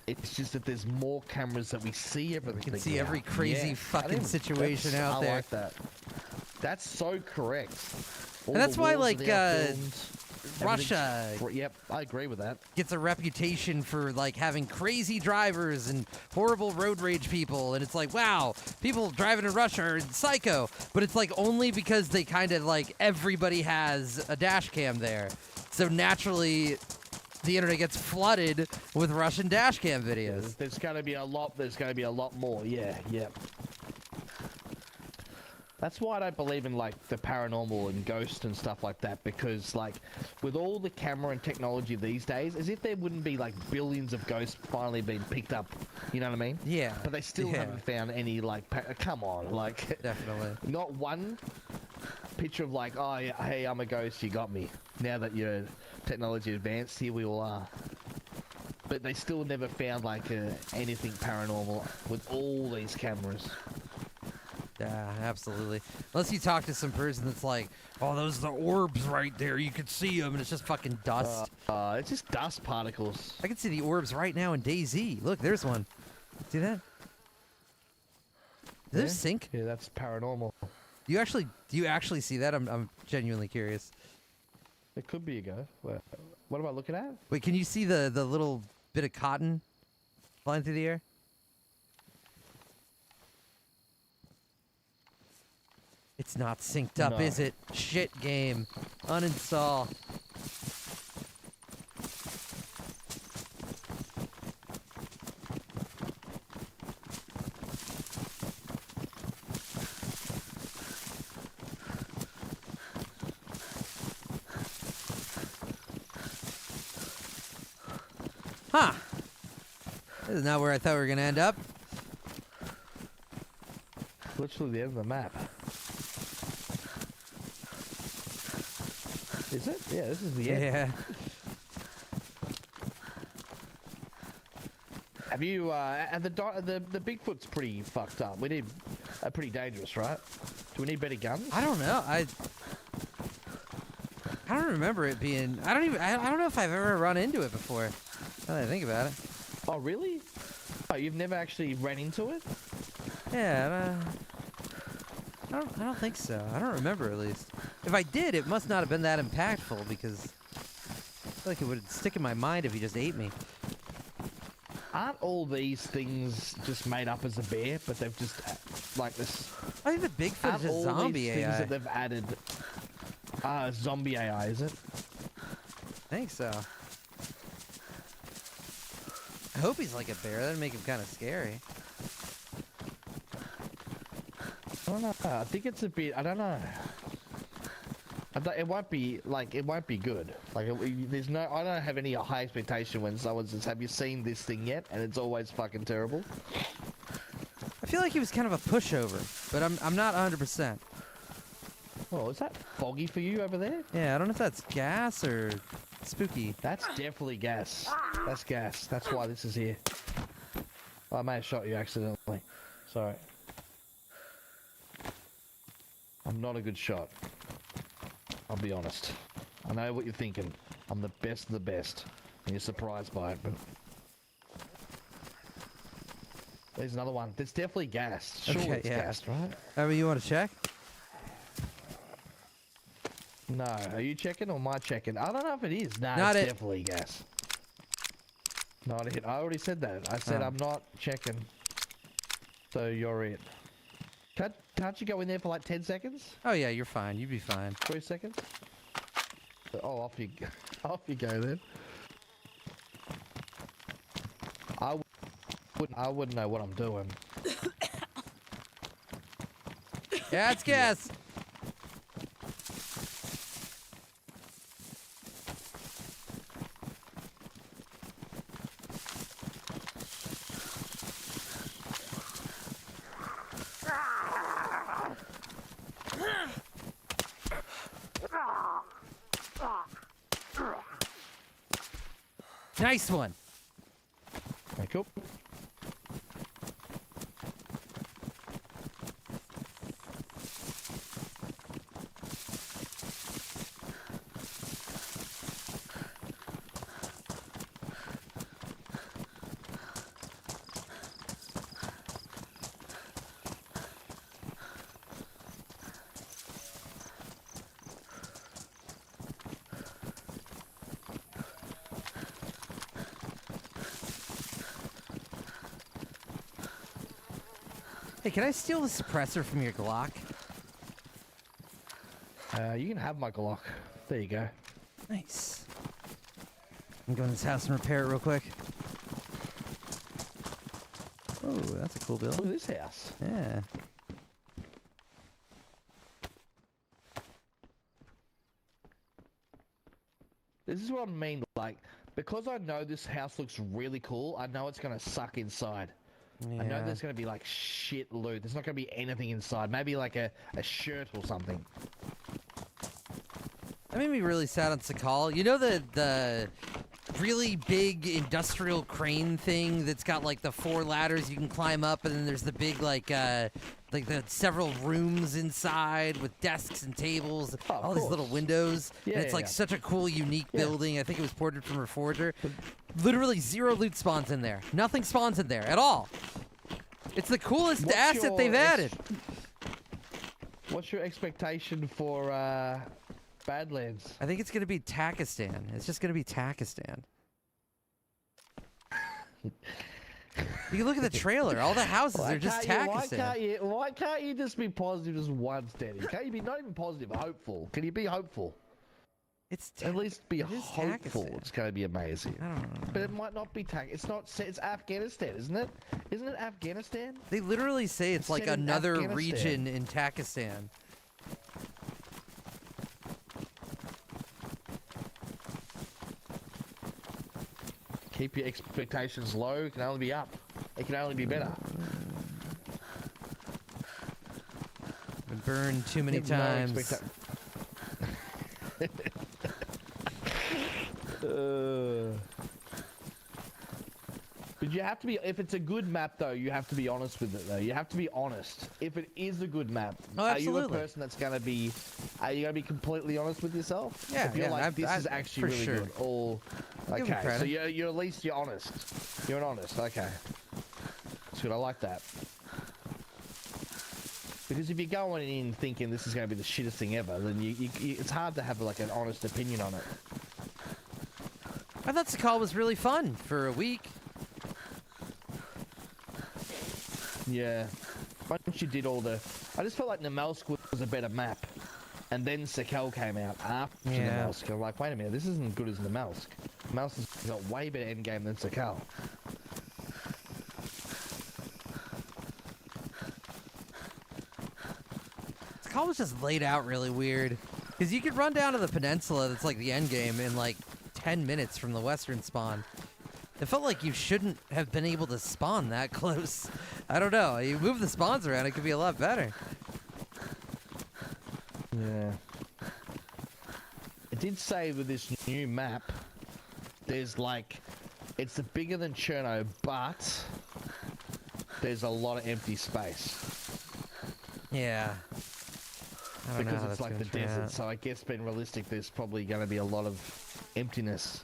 It's just that there's more cameras that we see everything. We can see every now. crazy Yeah, fucking situation that's- out I there. like that. That's so correct. All And that's the why, wars like, are filmed, Russia everything's yep, I agree with that. gets a reputation for like having crazy drivers and horrible road rage people, and it's like, wow, people driving in Russia are psycho. But it's like only because they kind of like everybody has a dash cam there, so naturally the internet gets flooded with Russian dash cam videos. There's going to be a lot. There's going to be a lot more. Yeah, yeah. That's why I don't believe in like the paranormal and ghosts and stuff like that, because like with all the camera and technology these days, as if there wouldn't be like billions of ghosts finally being picked up. You know what I mean? Yeah. But they still Yeah. haven't found any like. Come on, like Definitely. not one picture of like, oh yeah, hey, I'm a ghost, you got me. Now that your technology advanced, here we all are. But they still never found like anything paranormal with all these cameras. Yeah, absolutely. Unless you talk to some person that's like, oh, those are the orbs right there. You can see them, and it's just fucking dust. It's just dust particles. I can see the orbs right now in DayZ. Look, there's one. See that? Does Yeah? it sync? Yeah, that's paranormal. Do you actually see that? I'm genuinely curious. It could be a ghost. What am I looking at? Wait, can you see the little bit of cotton flying through the air? It's not synced up, No. is it? Shit game. Uninstall. Huh. This is not where I thought we were going to end up. Literally the end of the map. Is it? Yeah, this is the end. Yeah. Have you? And the Bigfoot's pretty fucked up. We need, pretty dangerous, right? Do we need better guns? I don't know. I don't remember it being. I don't know if I've ever run into it before. Now that I think about it. Oh, really? Oh, you've never actually ran into it? Yeah. I don't think so. I don't remember at least. If I did, it must not have been that impactful because I feel like it would stick in my mind if he just ate me. Aren't all these things just made up as a bear, but they've just like this? I think the Bigfoot Aren't is a all zombie these things AI. that they've added? Zombie AI, is it? I think so. I hope he's like a bear. That'd make him kind of scary. I don't know. I think it's a bit. I don't know. It won't be like it won't be good. Like there's no. I don't have any high expectation when someone says, "Have you seen this thing yet?" And it's always fucking terrible. I feel like he was kind of a pushover, but I'm not 100%. Oh, is that foggy for you over there? Yeah, I don't know if that's gas or spooky. That's definitely gas. That's gas. That's why this is here. I may have shot you accidentally. Sorry. I'm not a good shot. I'll be honest. I know what you're thinking. I'm the best of the best. And you're surprised by it, but... There's another one. There's definitely gas. Sure, Okay, it's yeah. gas, right? I mean, you want to check? No. Are you checking or am I checking? I don't know if it is. No, Not it's it. definitely gas. Not it. I already said that. I said Oh. I'm not checking. So you're it. Can't you go in there for like 10 seconds? Oh yeah, you're fine. You'd be fine. 3 seconds? Oh, off you go. Off you go then. I wouldn't know what I'm doing. Yeah, it's gas. Nice one. Okay, cool. Hey, can I steal the suppressor from your Glock? You can have my Glock. There you go. Nice. I'm going to this house and repair it real quick. Oh, that's a cool Look build. at this house. Yeah. This is what I mean, like, because I know this house looks really cool, I know it's gonna suck inside. I know Yeah. there's gonna be like shit loot. There's not gonna be anything inside. Maybe like a shirt or something. That made me really sad on Sakal. You know the really big industrial crane thing that's got like the 4 ladders you can climb up, and then there's the big like the several rooms inside with desks and tables, Oh, of all these little course. windows. Yeah, and it's yeah, like yeah. such a cool, unique Yeah. building. I think it was ported from Reforger. Literally 0 loot spawns in there. Nothing spawns in there at all. It's the coolest What's asset your they've added. What's your expectation for Badlands? I think it's gonna be Takistan. It's just gonna be Takistan. You can look at the trailer. All the houses are just Takistan. Why can't you just be positive just one steady? Can't you be not even positive, hopeful? Can you be hopeful? It's At least be it is hopeful. Takistan. It's going to be amazing. I don't know. But it might not be It's not. It's Afghanistan, isn't it? Isn't it Afghanistan? They literally say it's like set in another Afghanistan. region in Takistan. Keep your expectations low. It can only be up. It can only be better. Been burned too many You have no times. expecta- But you have to be, if it's a good map though, you have to be honest with it though. You have to be honest. If it is a good map, Oh, are you a absolutely. person that's going to be, are you going to be completely honest with yourself? Yeah, if you're yeah, like, this is for actually really sure. good. Or, I'll give 'em okay, so credit. you're at least you're honest. You're an honest, okay. That's good, I like that. Because if you're going in thinking this is going to be the shittest thing ever, then it's hard to have like an honest opinion on it. I thought Sakal was really fun for a week. Yeah. Once you did all the... I just felt like Namelsk was a better map. And then Sakel came out after Yeah. Namelsk. I'm like, wait a minute, this isn't as good as Namelsk. Namelsk has got way better endgame than Sakel. Call was just laid out really weird. Because you could run down to the peninsula that's like the end game in like 10 minutes from the western spawn. It felt like you shouldn't have been able to spawn that close. I don't know. You move the spawns around, it could be a lot better. Yeah. It did say with this new map, there's like, it's bigger than Cherno, but there's a lot of empty space. Yeah. I don't know Because how it's that's like the gonna turn desert, out. so I guess being realistic, there's probably going to be a lot of emptiness.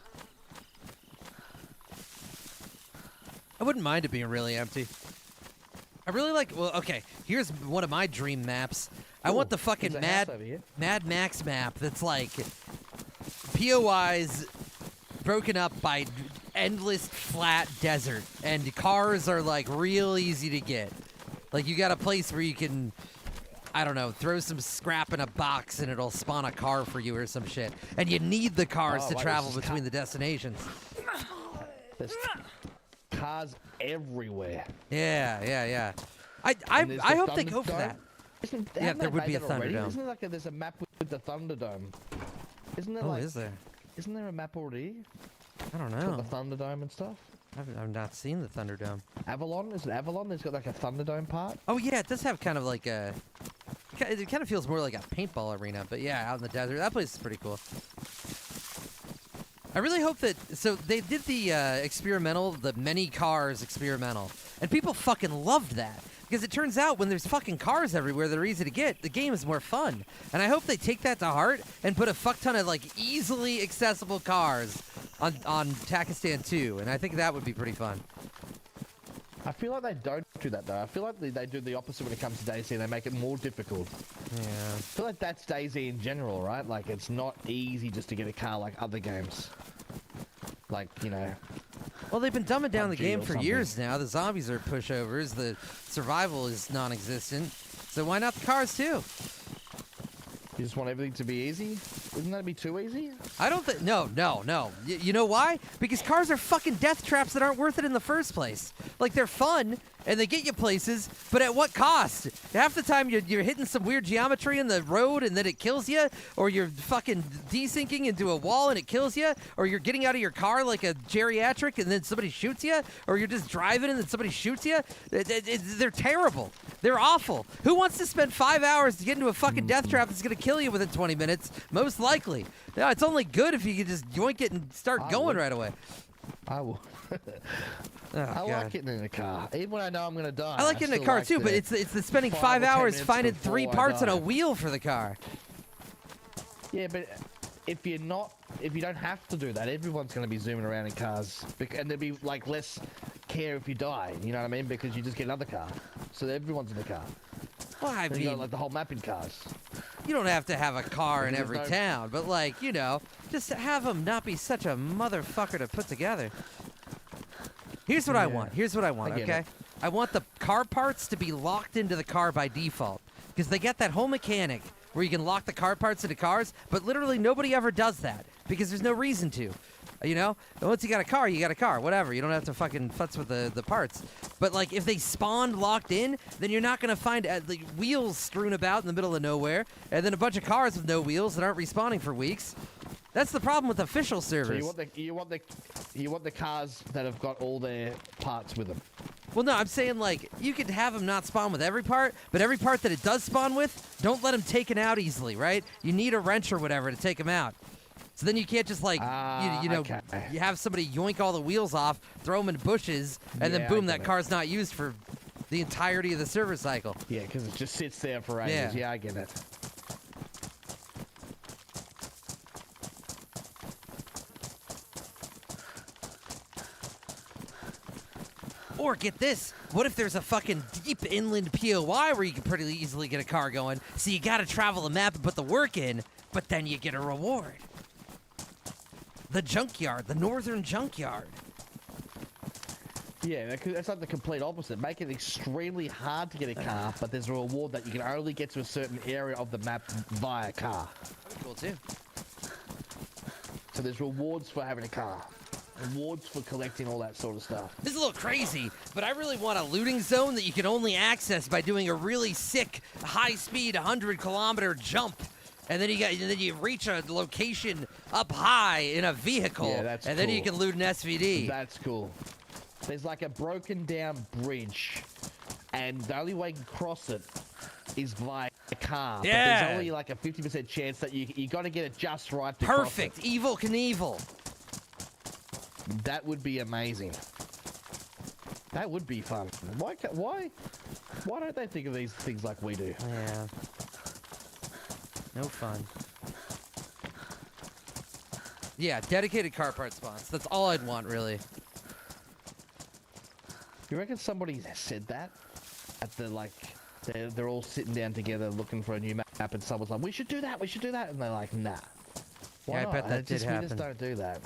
I wouldn't mind it being really empty. I really like. Well, okay. Here's one of my dream maps. I want Ooh, the fucking there's a house over here. Mad Max map that's like POIs broken up by endless flat desert, and cars are like real easy to get. Like you got a place where you can, I don't know, throw some scrap in a box and it'll spawn a car for you or some shit. And you need the cars Oh, to wait, travel this is between the destinations. There's cars everywhere. Yeah. And I there's I the hope they go for Thunderdome. that. Isn't, Yeah, haven't there they would be made a that already? Thunderdome. Isn't it like there's a map with the Thunderdome? Isn't there Oh, like? is there? Isn't there a map already? I don't Got know. the Thunderdome and stuff. I've not seen the Thunderdome. Avalon? Is it Avalon? There's got like a Thunderdome part. Oh yeah, it does have kind of like a. It kind of feels more like a paintball arena, but yeah, out in the desert, that place is pretty cool. I really hope that. So they did the experimental, the many cars experimental, and people fucking loved that because it turns out when there's fucking cars everywhere that are easy to get, the game is more fun. And I hope they take that to heart and put a fuck ton of like easily accessible cars on Takistan 2, and I think that would be pretty fun. I feel like they don't do that though. I feel like they do the opposite when it comes to DayZ. They make it more difficult. Yeah. I feel like that's DayZ in general, right? Like it's not easy just to get a car like other games. Like, you know, Well, they've been dumbing down the PUBG game or for something. years now. The zombies are pushovers. The survival is non-existent. So why not the cars too? you just want everything to be easy. Wouldn't that be too easy? I don't think. No. You know why? Because cars are fucking death traps that aren't worth it in the first place. Like they're fun and they get you places, but at what cost? Half the time you're hitting some weird geometry in the road and then it kills you, or you're fucking desyncing into a wall and it kills you, or you're getting out of your car like a geriatric and then somebody shoots you, or you're just driving and then somebody shoots you. They're terrible. They're awful. Who wants to spend 5 hours to get into a fucking death trap that's gonna kill you within 20 minutes? Most likely. No, it's only good if you can just yoink it and start I going would. right away. I will. Oh, I God. like getting in a car, even when I know I'm gonna die. I like getting in a still car like too, but the- it's the spending 5 5 or 10 hours minutes finding before 3 I parts and a die. wheel for the car. Yeah, but if you don't have to do that, everyone's gonna be zooming around in cars, and there'll be like less care if you die. You know what I mean? Because you just get another car, so everyone's in the car. Well, I Then you got mean, like the whole map in cars. you don't have to have a car in There's every no- town, but like, you know, just have them not be such a motherfucker to put together. Here's what I Yeah. want. Here's what I want, I get okay? it. I want the car parts to be locked into the car by default. Because they got that whole mechanic where you can lock the car parts into cars, but literally nobody ever does that because there's no reason to. You know? Once you got a car, you got a car. Whatever. You don't have to fucking futz with the parts. But, like, if they spawned locked in, then you're not going to find the wheels strewn about in the middle of nowhere, and then a bunch of cars with no wheels that aren't respawning for weeks. That's the problem with official So servers. you want the cars that have got all their parts with them. Well, no, I'm saying, like, you could have them not spawn with every part, but every part that it does spawn with, don't let them taken out easily, right? You need a wrench or whatever to take them out. So then you can't just, like, you know, okay. you have somebody yoink all the wheels off, throw them in bushes, and then Yeah, I boom, get that it. car's not used for the entirety of the server cycle. Yeah, because it just sits there for ages. Yeah. Yeah, I get it. Or get this, what if there's a fucking deep inland POI where you can pretty easily get a car going, so you gotta travel the map and put the work in, but then you get a reward. The junkyard, the northern junkyard. Yeah, that's like the complete opposite. Make it extremely hard to get a car, but there's a reward that you can only get to a certain area of the map via car. That'd be cool too. So there's rewards for having a car, rewards for collecting all that sort of stuff. This is a little crazy, but I really want a looting zone that you can only access by doing a really sick, high-speed, 100-kilometer jump, and then you reach a location up high in a vehicle, Yeah, that's and then you cool. can loot an SVD. That's cool. There's like a broken down bridge, and the only way you can cross it is via a car. But Yeah. there's only like a 50% chance that you got to get it just right to Perfect. cross Evil Knievel. it. That would be amazing. That would be fun. Why don't they think of these things like we do? Yeah. No fun. Yeah, dedicated car part spots. That's all I'd want, really. You reckon somebody said that at the like they're all sitting down together looking for a new map, and someone's like, we should do that, and they're like, nah. Why Yeah, I not? bet And that it's just, did we just don't do that.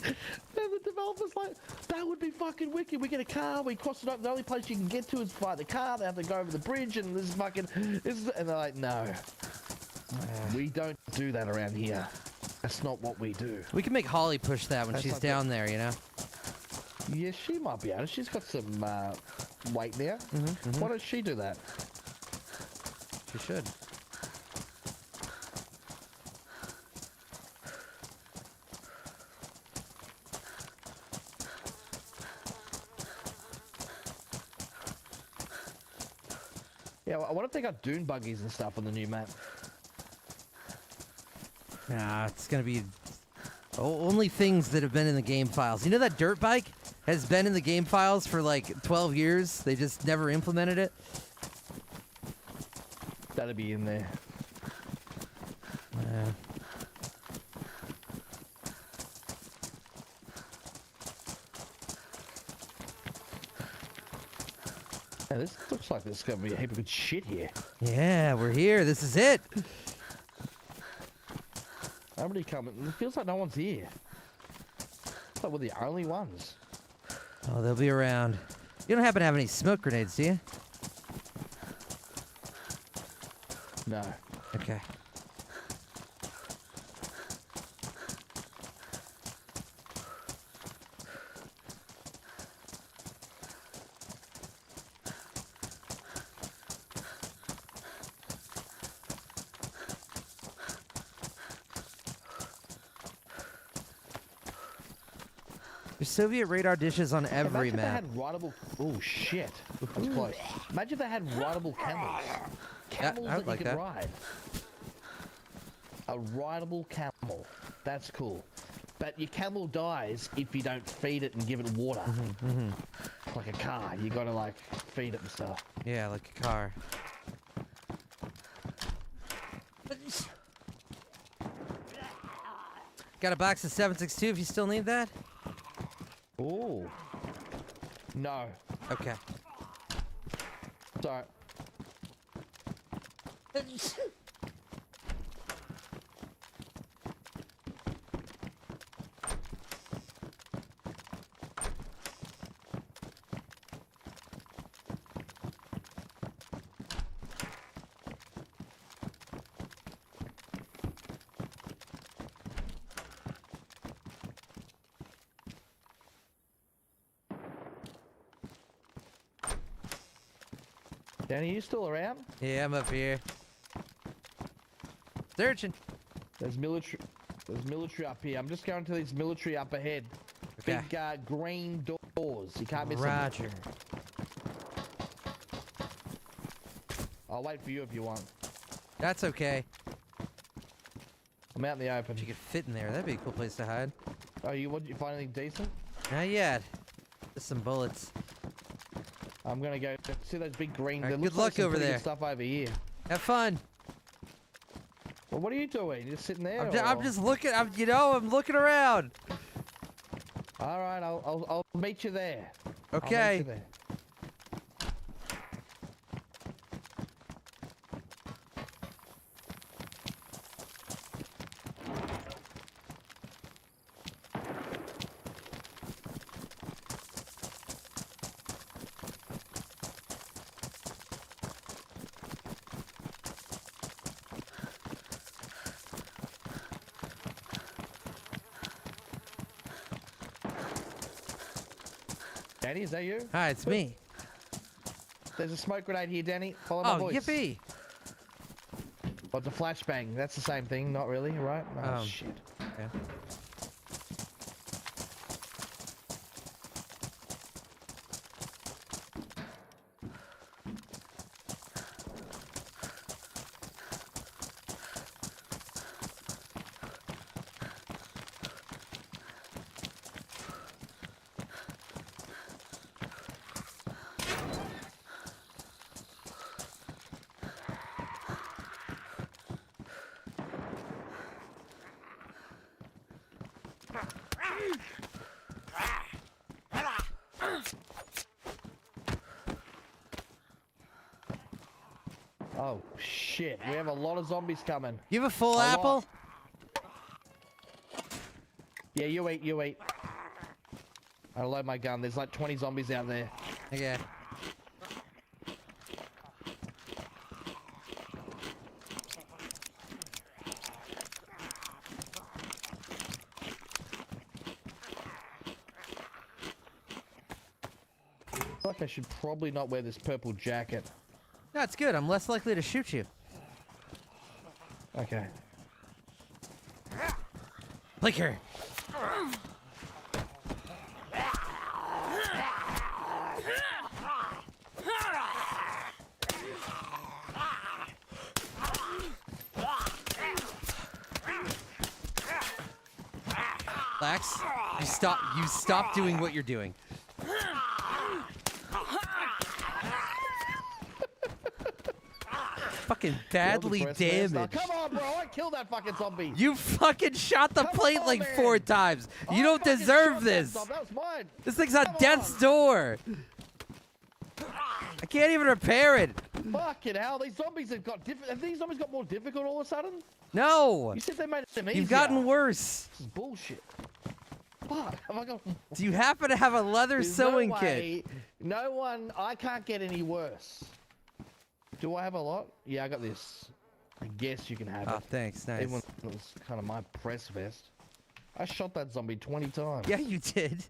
And the developer's like, that would be fucking wicked. We get a car, we cross it up. The only place you can get to is by the car. They have to go over the bridge, and this is fucking. And they're like, no, we don't do that around here. That's not what we do. We can make Holly push that when That's she's like down there, you know? Yeah, she might be able to. She's got some weight now. Why don't she do that? She should. Yeah, I wonder if they got dune buggies and stuff on the new map. Nah, it's gonna be only things that have been in the game files. You know that dirt bike has been in the game files for like 12 years. They just never implemented it. That'd be in there. Yeah. Yeah, this looks like there's gonna be a heap of good shit here. Yeah, we're here. This is it. Nobody coming. It feels like no one's here. It's like we're the only ones. Oh, they'll be around. You don't happen to have any smoke grenades, do you? No. Okay. There's Soviet radar dishes on every Imagine map. if they had rideable. Oh shit. That's close. Imagine if they had rideable camels. Camels I would that like you could that. ride. A rideable camel. That's cool. But your camel dies if you don't feed it and give it water. Like a car, you gotta like feed it and stuff. Yeah, like a car. Got a box of 7.62 if you still need that? Ooh. No. Okay. Sorry. Danny, you still around? Yeah, I'm up here. Searching. There's military. There's military up here. I'm just going to these military up ahead. Okay. Big green doors. You can't miss them. Roger. I'll wait for you if you want. That's okay. I'm out in the open. If you could fit in there, that'd be a cool place to hide. Oh, you find anything decent? Not yet. Just some bullets. I'm gonna go see those big green. All right, there good looks like luck some over pretty good there. Stuff over here. Have fun. Well, what are you doing? You just sitting there? I'm or- just looking. I'm looking around. All right, I'll meet you there. I'll meet Okay. you there. Danny, is that you? Hi, it's me. There's a smoke grenade here, Danny. Follow my Oh, voice. yippee! Oh, it's a flashbang. That's the same thing. Not really, right? Oh, shit. Okay. Oh, shit. We have a lot of zombies coming. You have a full A lot. apple? Yeah, you eat, you eat. I'll load my gun. There's like 20 zombies out there. Okay. I feel like I should probably not wear this purple jacket. That's good. I'm less likely to shoot you. Okay. Blinker. Lex, you stop doing what you're doing. Fucking badly Kill the press first. damaged. Now, come on, bro. I killed that fucking zombie. You fucking shot the Come plate on, like man. 4 times. You I don't fucking deserve shot that this. zombie. That was mine. This thing's on Come death's on. door. I can't even repair it. Fucking hell. These zombies have got different. Have these zombies got more difficult all of a sudden? No. You said they made them easier. You've gotten worse. This is bullshit. Fuck. Have I got... Do you happen to have a leather There's sewing no kit? way, no one... I can't get any worse. Do I have a lot? Yeah, I got this. I guess you can have Oh, it. thanks. Nice. Even though it was kind of my press vest. I shot that zombie 20 times. Yeah, you did.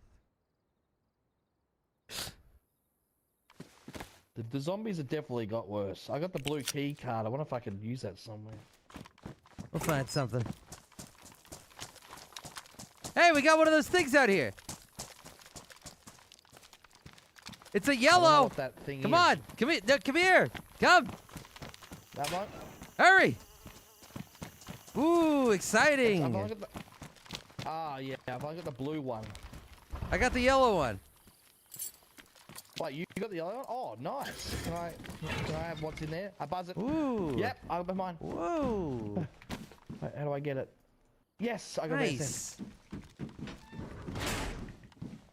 The zombies have definitely got worse. I got the blue key card. I wonder if I could use that somewhere. We'll find something. Hey, we got one of those things out here. It's a I don't know yellow. what that thing Come is. on. Come here. No, come here. Come. That one? Hurry. Ooh, Have I exciting. got the... Ah, yeah. Have I got the blue one? I got the yellow one. What, you got the yellow one? Oh, nice. Can I have what's in there? I buzz it. Ooh. Yep, I got mine. Whoa. Wait, how do I get it? Yes, I got it. Nice.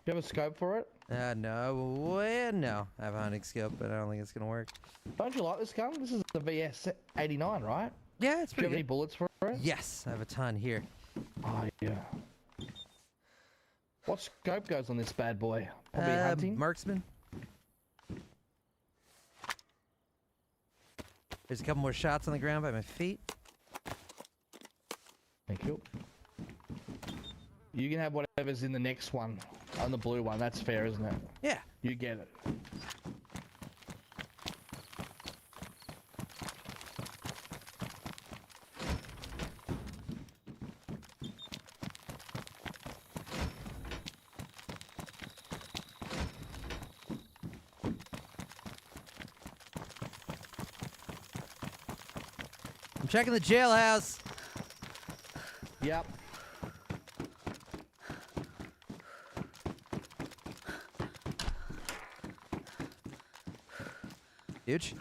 Do you have a scope for it? No. No. I have a hunting scope, but I don't think it's going to work. Don't you like this gun? This is the VS-89, right? Yeah, it's Do you have pretty any good. bullets for it? Yes, I have a ton here. Oh, yeah. What scope goes on this bad boy? Probably hunting? Marksman. There's a couple more shots on the ground by my feet. Thank you. You can have whatever's in the next one. On the blue one. That's fair, isn't it? Yeah. You get it. I'm checking the jailhouse. Yep. Huge.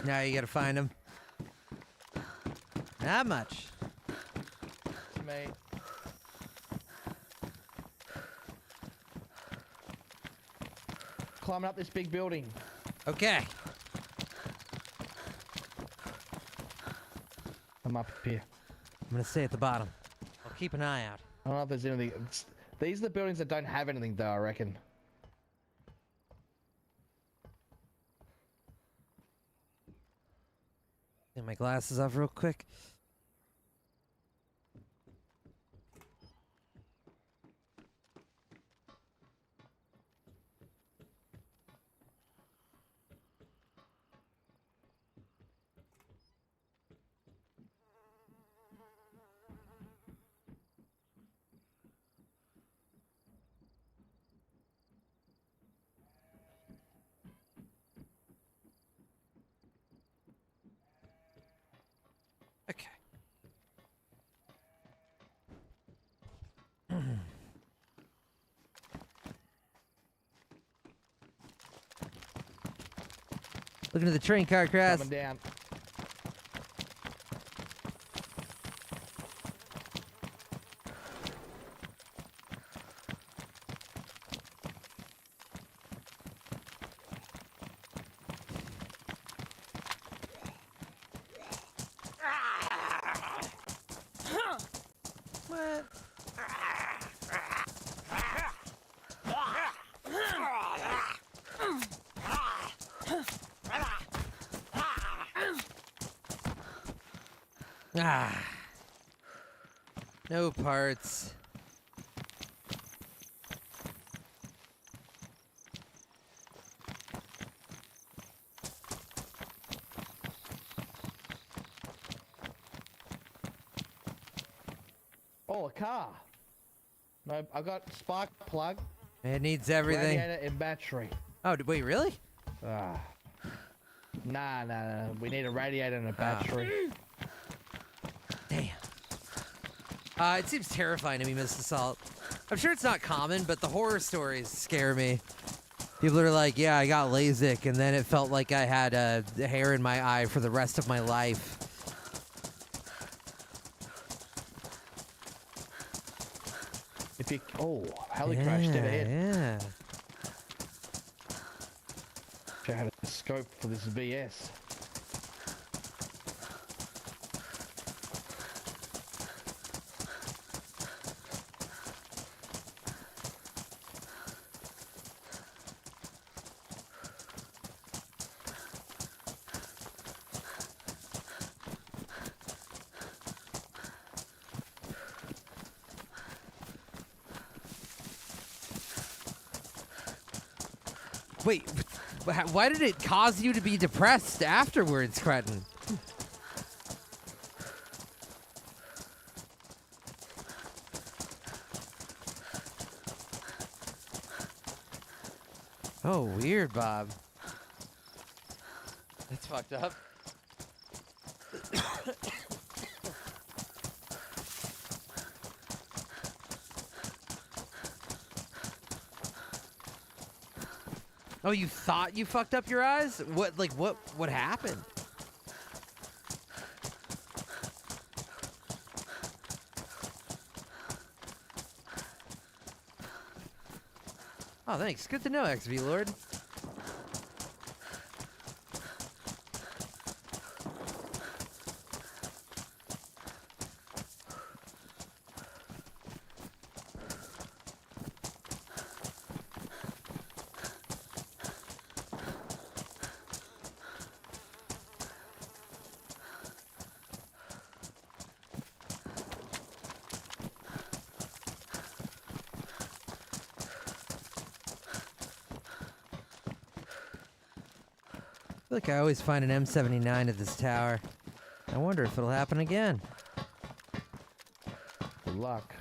Now you gotta find him. Not much. It's me. Climbing up this big building. Okay. I'm up here. I'm gonna stay at the bottom. I'll keep an eye out. I don't know if there's anything. These are the buildings that don't have anything, though, I reckon. Get my glasses off real quick. Looking at the train car crash. Coming down. What? Ah. No parts. Oh, a car. No, I got spark plug, It needs everything. radiator, and battery. Oh, wait, really? Ah. Nah. We need a radiator and a battery. Damn. It seems terrifying to me, Mr. Salt. I'm sure it's not common, but the horror stories scare me. People are like, yeah, I got LASIK, and then it felt like I had hair in my eye for the rest of my life. If you heli crash dead ahead. Yeah. I had a scope for this BS. Wait, why did it cause you to be depressed afterwards, Cretin? Oh, weird, Bob. That's fucked up. Oh, you thought you fucked up your eyes? What happened? Oh, thanks. Good to know, XV Lord. I feel like I always find an M79 at this tower. I wonder if it'll happen again. Good luck.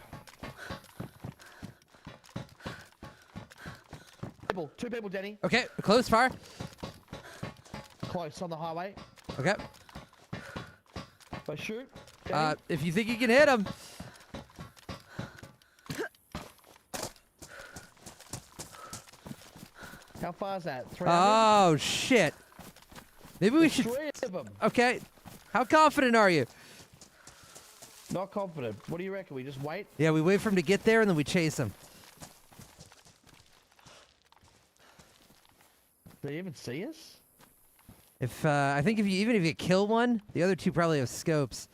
Two people, Denny. Okay, close fire. Close on the highway. Okay. If I shoot, Denny, If you think you can hit him. how far is that? 300? Oh, shit. Maybe we should... Three of them. Okay. How confident are you? Not confident. What do you reckon? We just wait? Yeah, we wait for him to get there and then we chase him. Do they even see us? If I think even if you kill one, the other two probably have scopes.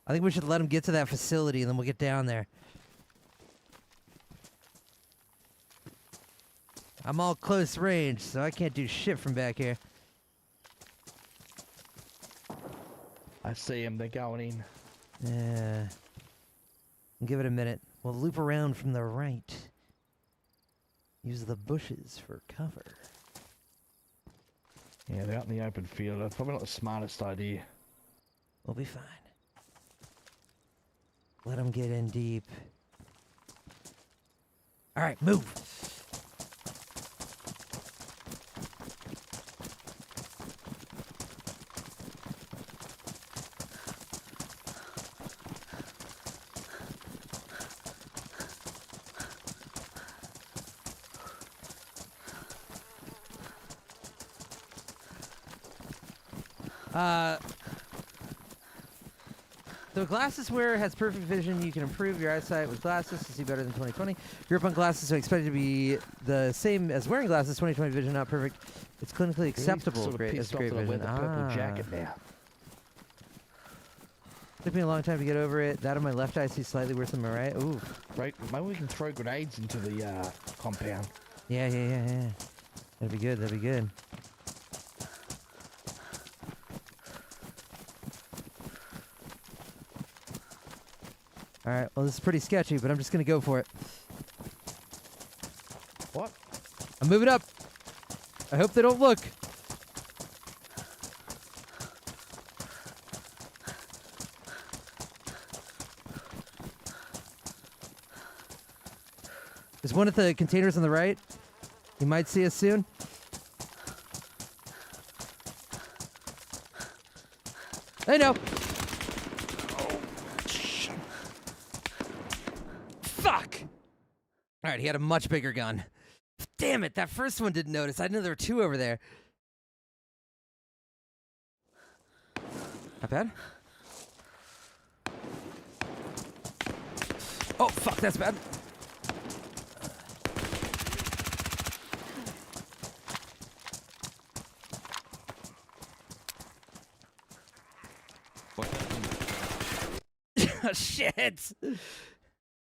I think we should let him get to that facility and then we'll get down there. I'm all close range, so I can't do shit from back here. I see them. They're going in. Yeah. Give it a minute. We'll loop around from the right. Use the bushes for cover. Yeah, they're out in the open field. That's probably not the smartest idea. We'll be fine. Let them get in deep. All right, move. So glasses wearer has perfect vision. You can improve your eyesight with glasses to see better than 2020. Grip on glasses are expected to be the same as wearing glasses. 2020 vision not perfect. It's clinically acceptable. Sort of Great, pissed as great off that I wear vision. the purple jacket now. Took me a long time to get over it. That on my left eye sees slightly worse than my right. Ooh. Right, maybe we can throw grenades into the compound. Yeah. That'd be good. That'd be good. All right. Well, this is pretty sketchy, but I'm just gonna go for it. What? I'm moving up. I hope they don't look. There's one at the containers on the right. You might see us soon. I know. Fuck! Alright, he had a much bigger gun. Damn it, that first one didn't notice. I didn't know there were two over there. Not bad. Oh, fuck, that's bad. What happened? Shit!